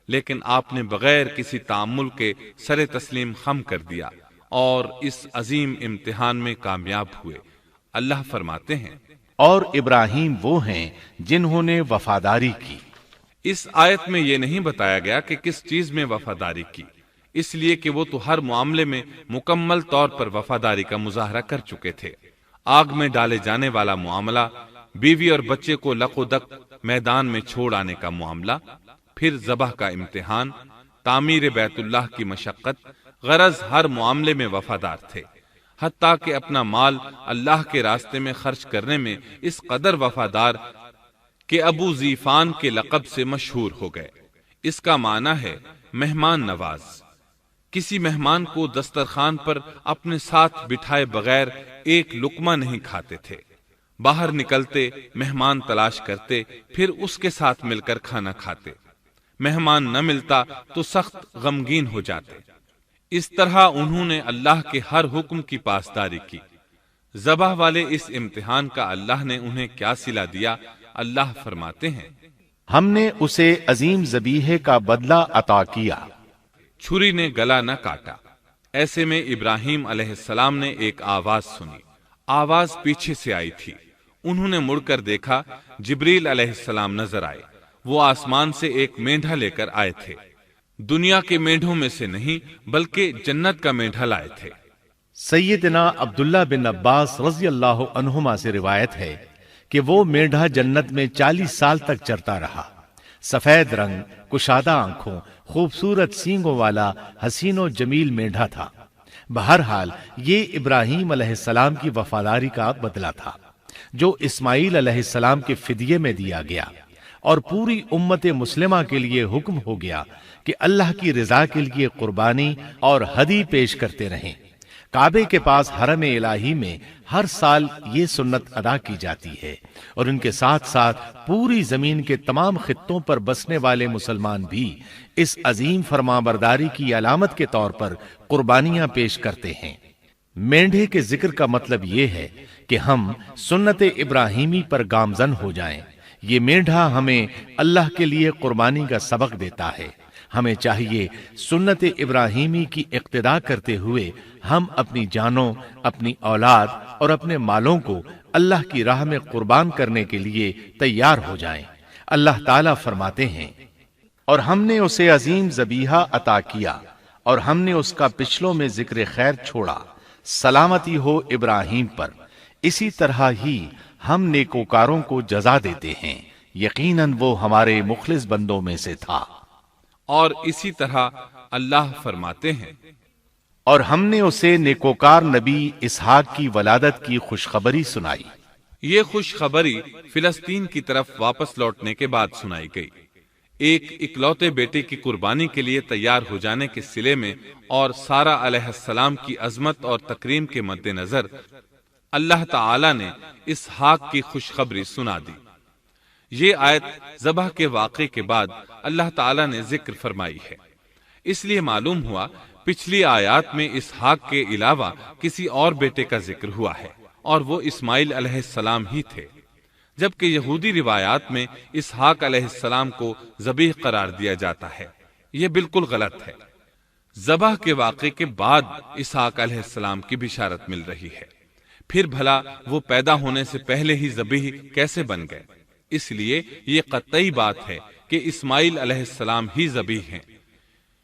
لیکن آپ نے بغیر کسی تعامل کے سر تسلیم خم کر دیا اور اس عظیم امتحان میں کامیاب ہوئے۔ اللہ فرماتے ہیں، اور ابراہیم وہ ہیں جنہوں نے وفاداری کی۔ اس آیت میں یہ نہیں بتایا گیا کہ کس چیز میں وفاداری کی، اس لیے کہ وہ تو ہر معاملے میں مکمل طور پر وفاداری کا مظاہرہ کر چکے تھے۔ آگ میں ڈالے جانے والا معاملہ، بیوی اور بچے کو لق و دق میدان میں چھوڑ آنے کا معاملہ، پھر ذبح کا امتحان، تعمیر بیت اللہ کی مشقت، غرض ہر معاملے میں وفادار تھے، حتیٰ کہ اپنا مال اللہ کے راستے میں خرچ کرنے میں اس قدر وفادار کہ ابو زیفان کے لقب سے مشہور ہو گئے۔ اس کا معنی ہے مہمان نواز۔ کسی مہمان کو دسترخوان پر اپنے ساتھ بٹھائے بغیر ایک لقمہ نہیں کھاتے تھے، باہر نکلتے مہمان تلاش کرتے، پھر اس کے ساتھ مل کر کھانا کھاتے، مہمان نہ ملتا تو سخت غمگین ہو جاتے۔ اس طرح انہوں نے اللہ کے ہر حکم کی پاسداری کی۔ ذبح والے اس امتحان کا اللہ نے انہیں کیا صلہ دیا؟ اللہ فرماتے ہیں، ہم نے اسے عظیم ذبیحے کا بدلہ عطا کیا۔ چھری نے گلا نہ کاٹا۔ ایسے میں ابراہیم علیہ السلام نے ایک آواز سنی۔ آواز پیچھے سے آئی تھی۔ انہوں نے مڑ کر دیکھا، جبریل علیہ السلام نظر آئے۔ وہ آسمان سے ایک مینڈھا لے کر آئے تھے۔ دنیا کے میڈھوں میں سے نہیں بلکہ جنت کا میڈھا لائے تھے۔ سیدنا عبداللہ بن عباس رضی اللہ عنہما سے روایت ہے کہ وہ میڈھا جنت میں 40 سال تک چرتا رہا۔ سفید رنگ، کشادہ آنکھوں، خوبصورت سینگوں والا حسین و جمیل میڈھا تھا۔ بہرحال یہ ابراہیم علیہ السلام کی وفاداری کا بدلہ تھا جو اسماعیل علیہ السلام کے فدیے میں دیا گیا، اور پوری امت مسلمہ کے لیے حکم ہو گیا کہ اللہ کی رضا کے لیے قربانی اور ہدی پیش کرتے رہیں۔ کعبے کے پاس حرم الہی میں ہر سال یہ سنت ادا کی جاتی ہے، اور ان کے ساتھ ساتھ پوری زمین کے تمام خطوں پر بسنے والے مسلمان بھی اس عظیم فرمانبرداری کی علامت کے طور پر قربانیاں پیش کرتے ہیں۔ مینڈھے کے ذکر کا مطلب یہ ہے کہ ہم سنت ابراہیمی پر گامزن ہو جائیں۔ یہ میڈھا ہمیں اللہ کے لیے قربانی کا سبق دیتا ہے۔ ہمیں چاہیے سنت ابراہیمی کی اقتدا کرتے ہوئے ہم اپنی جانوں، اپنی اولاد اور اپنے مالوں کو اللہ کی راہ میں قربان کرنے کے لیے تیار ہو جائیں۔ اللہ تعالیٰ فرماتے ہیں، اور ہم نے اسے عظیم ذبیحہ عطا کیا اور ہم نے اس کا پچھلوں میں ذکر خیر چھوڑا، سلامتی ہو ابراہیم پر۔ اسی طرح ہی ہم نیکوکاروں کو جزا دیتے ہیں، یقیناً وہ ہمارے مخلص بندوں میں سے تھا۔ اور اسی طرح اللہ فرماتے ہیں، اور ہم نے اسے نیکوکار نبی اسحاق کی ولادت کی خوشخبری سنائی۔ یہ خوشخبری فلسطین کی طرف واپس لوٹنے کے بعد سنائی گئی۔ ایک اکلوتے بیٹے کی قربانی کے لیے تیار ہو جانے کے صلے میں اور سارہ علیہ السلام کی عظمت اور تکریم کے مد نظر اللہ تعالی نے اسحاق کی خوشخبری سنا دی۔ یہ آیت ذبح کے واقعے کے بعد اللہ تعالی نے ذکر فرمائی ہے، اس لیے معلوم ہوا پچھلی آیات میں اسحاق کے علاوہ کسی اور بیٹے کا ذکر ہوا ہے، اور وہ اسماعیل علیہ السلام ہی تھے، جبکہ یہودی روایات میں اسحاق علیہ السلام کو ذبیح قرار دیا جاتا ہے۔ یہ بالکل غلط ہے۔ ذبح کے واقعے کے بعد اسحاق علیہ السلام کی بشارت مل رہی ہے، پھر بھلا وہ پیدا ہونے سے پہلے ہی ذبیح کیسے بن گئے؟ اس لیے یہ قطعی بات ہے کہ اسماعیل علیہ السلام ہی ذبیح ہیں۔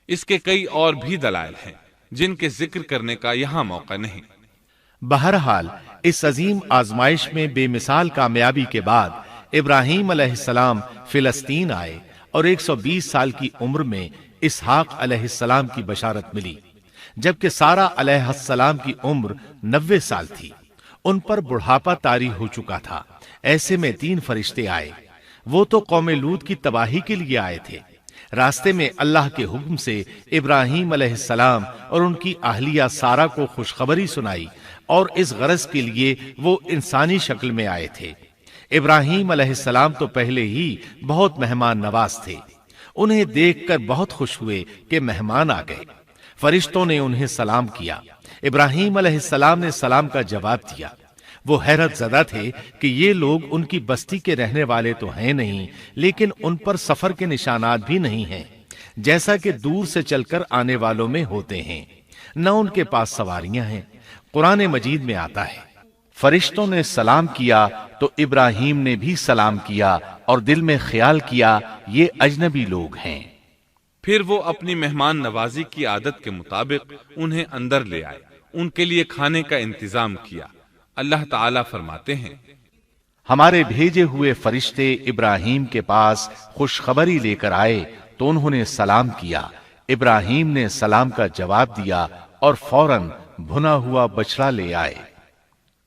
اس کے کئی اور بھی دلائل ہیں جن کے ذکر کرنے کا یہاں موقع نہیں۔ بہرحال اس عظیم آزمائش میں بے مثال کامیابی کے بعد ابراہیم علیہ السلام فلسطین آئے اور 120 سال کی عمر میں اسحاق علیہ السلام کی بشارت ملی، جبکہ سارہ علیہ السلام کی عمر 90 سال تھی۔ ان پر بڑھاپا طاری ہو چکا تھا۔ ایسے میں 3 فرشتے آئے۔ وہ تو قوم لوط کی تباہی کے لیے آئے تھے۔ راستے میں اللہ کے حکم سے ابراہیم علیہ السلام اور ان کی اہلیہ سارہ کو خوشخبری سنائی، اور اس غرض کے لیے وہ انسانی شکل میں آئے تھے۔ ابراہیم علیہ السلام تو پہلے ہی بہت مہمان نواز تھے۔ انہیں دیکھ کر بہت خوش ہوئے کہ مہمان آ گئے۔ فرشتوں نے انہیں سلام کیا۔ ابراہیم علیہ السلام نے سلام کا جواب دیا۔ وہ حیرت زدہ تھے کہ یہ لوگ ان کی بستی کے رہنے والے تو ہیں نہیں، لیکن ان پر سفر کے نشانات بھی نہیں ہیں، جیسا کہ دور سے چل کر آنے والوں میں ہوتے ہیں۔ نہ ان کے پاس سواریاں ہیں۔ قرآن مجید میں آتا ہے، فرشتوں نے سلام کیا تو ابراہیم نے بھی سلام کیا اور دل میں خیال کیا یہ اجنبی لوگ ہیں۔ پھر وہ اپنی مہمان نوازی کی عادت کے مطابق انہیں اندر لے آئے، ان کے لیے کھانے کا انتظام کیا۔ اللہ تعالیٰ فرماتے ہیں، ہمارے بھیجے ہوئے فرشتے ابراہیم کے پاس خوشخبری لے کر آئے تو انہوں نے سلام کیا۔ ابراہیم نے سلام کا جواب دیا اور فوراً بھنا ہوا بچڑا لے آئے،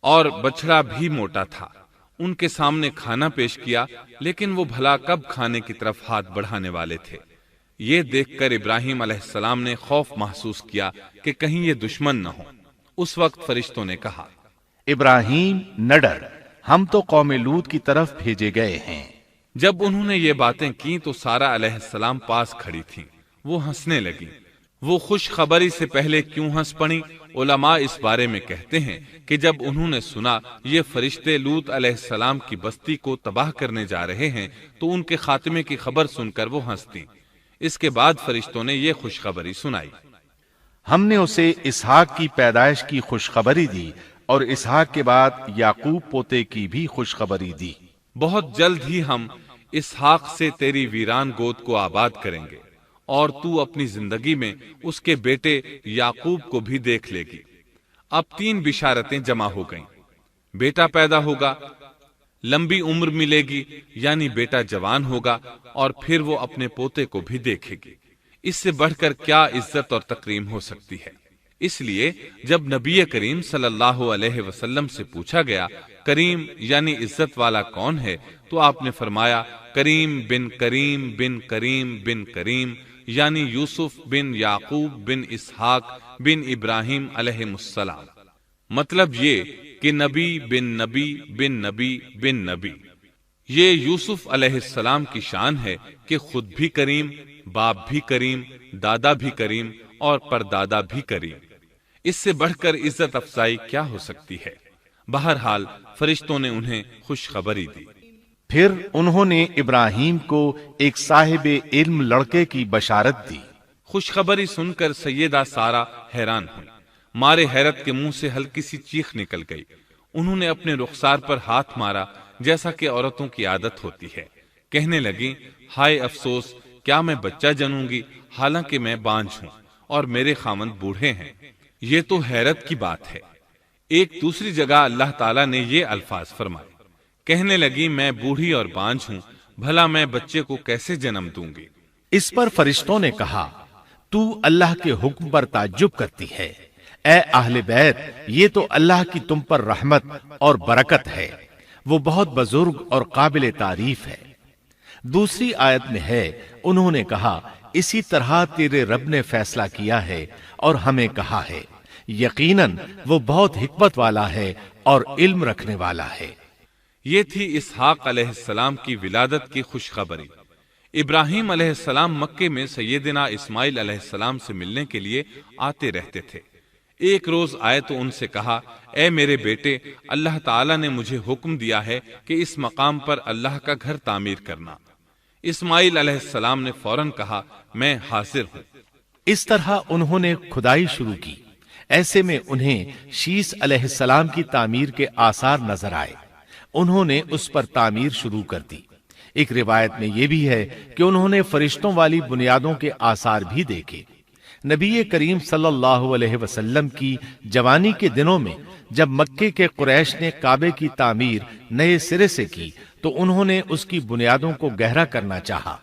اور بچڑا بھی موٹا تھا۔ ان کے سامنے کھانا پیش کیا، لیکن وہ بھلا کب کھانے کی طرف ہاتھ بڑھانے والے تھے۔ یہ دیکھ کر ابراہیم علیہ السلام نے خوف محسوس کیا کہ کہیں یہ دشمن نہ ہو۔ اس وقت فرشتوں نے کہا، ابراہیم نہ ڈر، ہم تو قوم لوط کی طرف بھیجے گئے ہیں۔ جب انہوں نے یہ باتیں کی تو سارہ علیہ السلام پاس کھڑی تھیں۔ وہ ہنسنے لگی۔ وہ خوشخبری سے پہلے کیوں ہنس پڑی؟ علماء اس بارے میں کہتے ہیں کہ جب انہوں نے سنا یہ فرشتے لوط علیہ السلام کی بستی کو تباہ کرنے جا رہے ہیں تو ان کے خاتمے کی خبر سن کر وہ ہنستی۔ اس کے بعد فرشتوں نے یہ خوشخبری سنائی، ہم نے اسے اسحاق کی پیدائش کی خوشخبری دی اور اسحاق کے بعد یعقوب پوتے کی بھی خوشخبری دی۔ بہت جلد ہی ہم اسحاق سے تیری ویران گود کو آباد کریں گے، اور تو اپنی زندگی میں اس کے بیٹے یعقوب کو بھی دیکھ لے گی۔ اب 3 بشارتیں جمع ہو گئیں۔ بیٹا پیدا ہوگا، لمبی عمر ملے گی یعنی بیٹا جوان ہوگا، اور پھر وہ اپنے پوتے کو بھی دیکھے گی۔ اس سے بڑھ کر کیا عزت اور تکریم ہو سکتی ہے؟ اس لیے جب نبی کریم صلی اللہ علیہ وسلم سے پوچھا گیا کریم یعنی عزت والا کون ہے، تو آپ نے فرمایا کریم بن کریم بن کریم بن کریم، یعنی یوسف بن یعقوب بن اسحاق بن ابراہیم علیہ السلام۔ مطلب یہ کہ نبی بن نبی بن نبی بن نبی۔ یہ یوسف علیہ السلام کی شان ہے کہ خود بھی کریم، باپ بھی کریم، دادا بھی کریم اور پردادا بھی کریم۔ اس سے بڑھ کر عزت افزائی کیا ہو سکتی ہے؟ بہرحال فرشتوں نے انہیں خوشخبری دی۔ پھر انہوں نے ابراہیم کو ایک صاحب علم لڑکے کی بشارت دی۔ خوشخبری سن کر سیدہ سارہ حیران ہوئی، مارے حیرت کے منہ سے ہلکی سی چیخ نکل گئی۔ انہوں نے اپنے رخسار پر ہاتھ مارا جیسا کہ عورتوں کی عادت ہوتی ہے، کہنے لگی ہائے افسوس، کیا میں بچہ جنوں گی حالانکہ میں بانجھ ہوں اور میرے خاوند بوڑھے ہیں؟ یہ تو حیرت کی بات ہے۔ ایک دوسری جگہ اللہ تعالیٰ نے یہ الفاظ فرمائے، کہنے لگی میں بوڑھی اور بانجھ ہوں، بھلا میں بچے کو کیسے جنم دوں گی؟ اس پر فرشتوں نے کہا تو اللہ کے حکم پر تعجب کرتی ہے، اے اہل بیت، یہ تو اللہ کی تم پر رحمت اور برکت ہے، وہ بہت بزرگ اور قابل تعریف ہے۔ دوسری آیت میں ہے انہوں نے کہا اسی طرح تیرے رب نے فیصلہ کیا ہے اور ہمیں کہا ہے، یقیناً وہ بہت حکمت والا ہے اور علم رکھنے والا ہے۔ یہ تھی اسحاق علیہ السلام کی ولادت کی خوشخبری۔ ابراہیم علیہ السلام مکے میں سیدنا اسماعیل علیہ السلام سے ملنے کے لیے آتے رہتے تھے۔ ایک روز آئے تو ان سے کہا اے میرے بیٹے، اللہ تعالیٰ نے مجھے حکم دیا ہے کہ اس مقام پر اللہ کا گھر تعمیر کرنا۔ اسماعیل علیہ السلام نے فوراً کہا میں حاضر ہوں۔ اس طرح انہوں نے کھدائی شروع کی۔ ایسے میں انہیں شیش علیہ السلام کی تعمیر کے آثار نظر آئے۔ انہوں نے اس پر تعمیر شروع کر دی۔ ایک روایت میں یہ بھی ہے کہ انہوں نے فرشتوں والی بنیادوں کے آثار بھی دیکھے۔ نبی کریم صلی اللہ علیہ وسلم کی جوانی کے دنوں میں جب مکے کے قریش نے کعبے کی تعمیر نئے سرے سے کی تو انہوں نے اس کی بنیادوں کو گہرا کرنا چاہا۔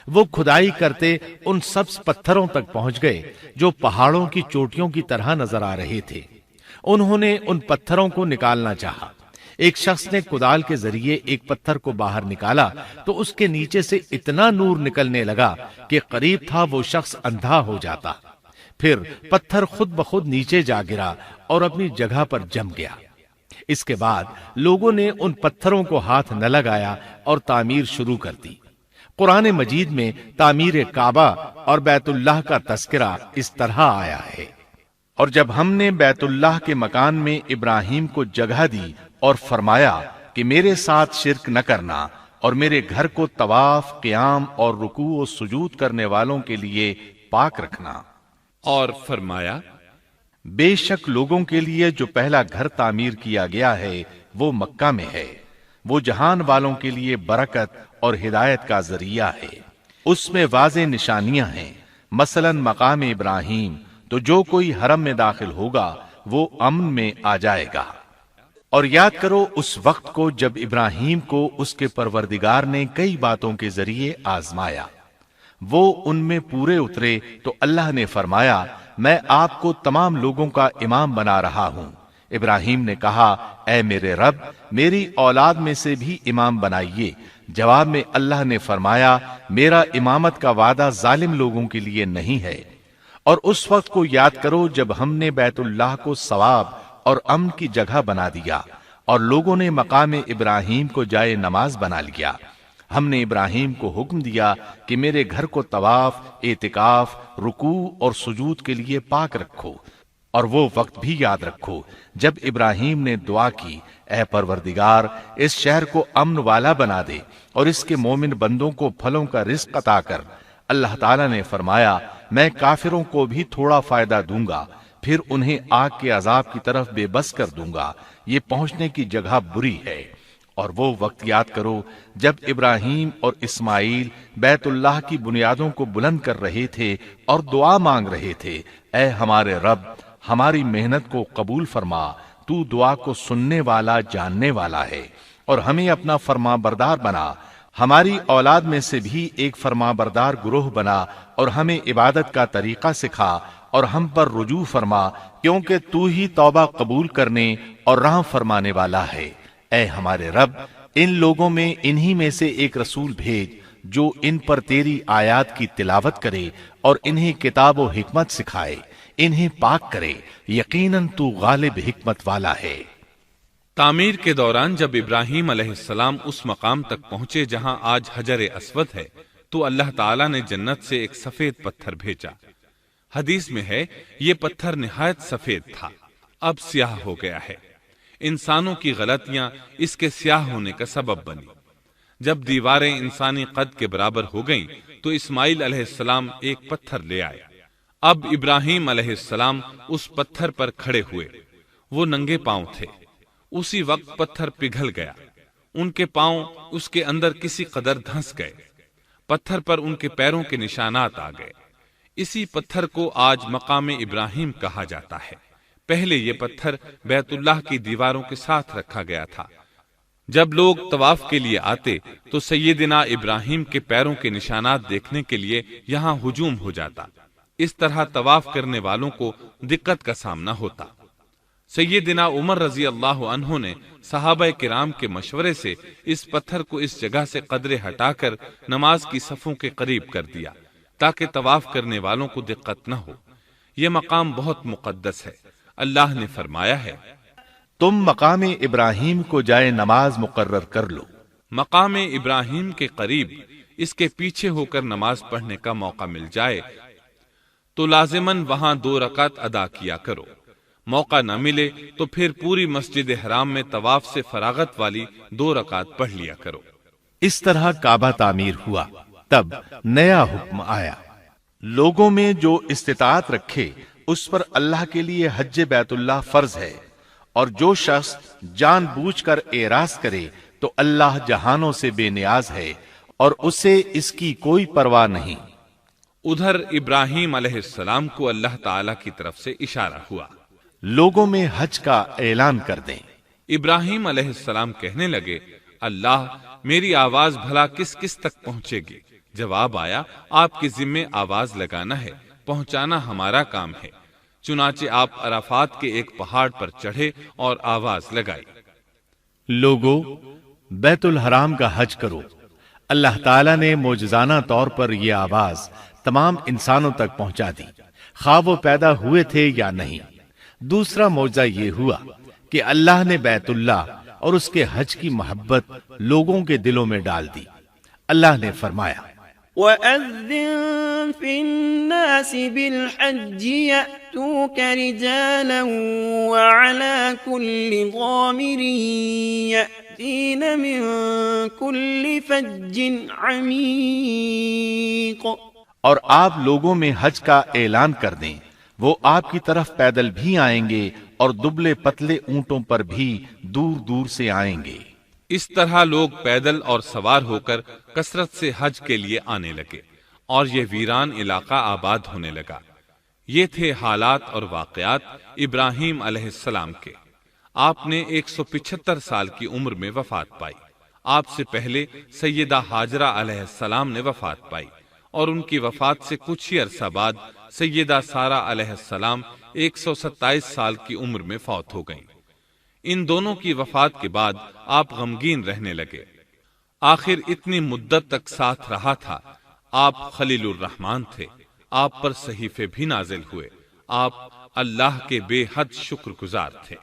وہ کھدائی کرتے ان سبز پتھروں تک پہنچ گئے جو پہاڑوں کی چوٹیوں کی طرح نظر آ رہے تھے۔ انہوں نے ان پتھروں کو نکالنا چاہا۔ ایک شخص نے کدال کے ذریعے ایک پتھر کو باہر نکالا تو اس کے نیچے سے اتنا نور نکلنے لگا کہ قریب تھا وہ شخص اندھا ہو جاتا۔ پھر پتھر خود بخود نیچے جا گرا اور اپنی جگہ پر جم گیا۔ اس کے بعد لوگوں نے ان پتھروں کو ہاتھ نہ لگایا اور تعمیر شروع کر دی۔ قرآن مجید میں تعمیر کعبہ اور بیت اللہ کا تذکرہ اس طرح آیا ہے، اور جب ہم نے بیت اللہ کے مکان میں ابراہیم کو جگہ دی اور فرمایا کہ میرے ساتھ شرک نہ کرنا اور میرے گھر کو طواف، قیام اور رکوع و سجود کرنے والوں کے لیے پاک رکھنا، اور فرمایا بے شک لوگوں کے لیے جو پہلا گھر تعمیر کیا گیا ہے وہ مکہ میں ہے، وہ جہان والوں کے لیے برکت اور ہدایت کا ذریعہ ہے، اس میں واضح نشانیاں ہیں، مثلا مقام ابراہیم، تو جو کوئی حرم میں داخل ہوگا وہ امن میں آ جائے گا۔ اور یاد کرو اس وقت کو جب ابراہیم کو اس کے پروردگار نے کئی باتوں کے ذریعے آزمایا، وہ ان میں پورے اترے تو اللہ نے فرمایا میں آپ کو تمام لوگوں کا امام بنا رہا ہوں۔ ابراہیم نے کہا اے میرے رب، میری اولاد میں سے بھی امام بنائیے۔ جواب میں اللہ نے فرمایا میرا امامت کا وعدہ ظالم لوگوں کے لیے نہیں ہے۔ اور اس وقت کو یاد کرو جب ہم نے بیت اللہ کو ثواب اور امن کی جگہ بنا دیا اور لوگوں نے مقام ابراہیم کو جائے نماز بنا لیا۔ ہم نے ابراہیم کو حکم دیا کہ میرے گھر کو طواف، اعتکاف، رکوع اور سجود کے لیے پاک رکھو، اور وہ وقت بھی یاد رکھو جب ابراہیم نے دعا کی اے پروردگار اس شہر کو امن والا بنا دے اور اس کے مومن بندوں کو پھلوں کا رزق عطا کر۔ اللہ تعالیٰ نے فرمایا میں کافروں کو بھی تھوڑا فائدہ دوں گا، پھر انہیں آگ کے عذاب کی طرف بے بس کر دوں گا، یہ پہنچنے کی جگہ بری ہے۔ اور وہ وقت یاد کرو جب ابراہیم اور اسماعیل بیت اللہ کی بنیادوں کو بلند کر رہے تھے اور دعا مانگ رہے تھے، اے ہمارے رب، ہماری محنت کو قبول فرما، تو دعا کو سننے والا، جاننے والا ہے، اور ہمیں اپنا فرما بردار بنا، ہماری اولاد میں سے بھی ایک فرما بردار گروہ بنا، اور ہمیں عبادت کا طریقہ سکھا، اور ہم پر رجوع فرما، کیونکہ تو ہی توبہ قبول کرنے اور رحم فرمانے والا ہے۔ اے ہمارے رب، ان لوگوں میں انہی میں سے ایک رسول بھیج جو ان پر تیری آیات کی تلاوت کرے اور انہیں کتاب و حکمت سکھائے، انہیں پاک کرے، یقیناً تو غالب حکمت والا ہے۔ تعمیر کے دوران جب ابراہیم علیہ السلام اس مقام تک پہنچے جہاں آج حجر اسود ہے تو اللہ تعالیٰ نے جنت سے ایک سفید پتھر بھیجا۔ حدیث میں ہے یہ پتھر نہایت سفید تھا، اب سیاہ ہو گیا ہے۔ انسانوں کی غلطیاں اس کے سیاہ ہونے کا سبب بنی۔ جب دیواریں انسانی قد کے برابر ہو گئیں تو اسماعیل علیہ السلام ایک پتھر لے آئے۔ اب ابراہیم علیہ السلام اس پتھر پر کھڑے ہوئے، وہ ننگے پاؤں تھے۔ اسی وقت پتھر پگھل گیا، ان کے پاؤں اس کے اندر کسی قدر دھنس گئے، پتھر پر ان کے پیروں کے نشانات آ گئے۔ اسی پتھر کو آج مقام ابراہیم کہا جاتا ہے۔ پہلے یہ پتھر بیت اللہ کی دیواروں کے ساتھ رکھا گیا تھا۔ جب لوگ طواف کے لیے آتے تو سیدنا ابراہیم کے پیروں کے نشانات دیکھنے کے لیے یہاں ہجوم ہو جاتا۔ اس طرح طواف کرنے والوں کو دقت کا سامنا ہوتا۔ سیدنا عمر رضی اللہ عنہ نے صحابہ کرام کے مشورے سے اس پتھر کو اس جگہ سے قدرے ہٹا کر نماز کی صفوں کے قریب کر دیا تاکہ طواف کرنے والوں کو دقت نہ ہو۔ یہ مقام بہت مقدس ہے۔ اللہ نے فرمایا ہے، تم مقام ابراہیم کو جائے نماز مقرر کر لو۔ مقام ابراہیم کے قریب اس کے پیچھے ہو کر نماز پڑھنے کا موقع مل جائے تو لازماً وہاں 2 رکعت ادا کیا کرو۔ موقع نہ ملے تو پھر پوری مسجد حرام میں طواف سے فراغت والی 2 رکعت پڑھ لیا کرو۔ اس طرح کعبہ تعمیر ہوا۔ تب نیا حکم آیا، لوگوں میں جو استطاعت رکھے اس پر اللہ کے لیے حج بیت اللہ فرض ہے، اور جو شخص جان بوجھ کر اعراض کرے تو اللہ جہانوں سے بے نیاز ہے اور اسے اس کی کوئی پرواہ نہیں۔ ادھر ابراہیم علیہ السلام کو اللہ تعالی کی طرف سے اشارہ ہوا، لوگوں میں حج کا اعلان کر دیں۔ ابراہیم علیہ السلام کہنے لگے، اللہ میری آواز بھلا کس کس تک پہنچے گی؟ جواب آیا، آپ کے ذمے آواز لگانا ہے، پہنچانا ہمارا کام ہے۔ چنانچہ آپ عرفات کے ایک پہاڑ پر چڑھے اور آواز لگائی، لوگو بیت الحرام کا حج کرو۔ اللہ تعالیٰ نے معجزانہ طور پر یہ آواز تمام انسانوں تک پہنچا دی، خواہ وہ پیدا ہوئے تھے یا نہیں۔ دوسرا معجزہ یہ ہوا کہ اللہ نے بیت اللہ اور اس کے حج کی محبت لوگوں کے دلوں میں ڈال دی۔ اللہ نے فرمایا، وَأَذِّن فِي النَّاسِ بِالْحَجِّ يَأْتُوكَ رِجَالًا وَعَلَى كُلِّ ضَامِرٍ يَأْتِينَ مِن كُلِّ فَجٍّ عَمِيقٍ۔ اور آپ لوگوں میں حج کا اعلان کر دیں، وہ آپ کی طرف پیدل بھی آئیں گے اور دبلے پتلے اونٹوں پر بھی دور دور سے آئیں گے۔ اس طرح لوگ پیدل اور سوار ہو کر کثرت سے حج کے لیے آنے لگے اور یہ ویران علاقہ آباد ہونے لگا۔ یہ تھے حالات اور واقعات ابراہیم علیہ السلام کے۔ آپ نے 175 سال کی عمر میں وفات پائی۔ آپ سے پہلے سیدہ ہاجرہ علیہ السلام نے وفات پائی اور ان کی وفات سے کچھ ہی عرصہ بعد سیدہ سارہ علیہ السلام 127 سال کی عمر میں فوت ہو گئیں۔ ان دونوں کی وفات کے بعد آپ غمگین رہنے لگے۔ آخر اتنی مدت تک ساتھ رہا تھا۔ آپ خلیل الرحمن تھے، آپ پر صحیفے بھی نازل ہوئے، آپ اللہ کے بے حد شکر گزار تھے۔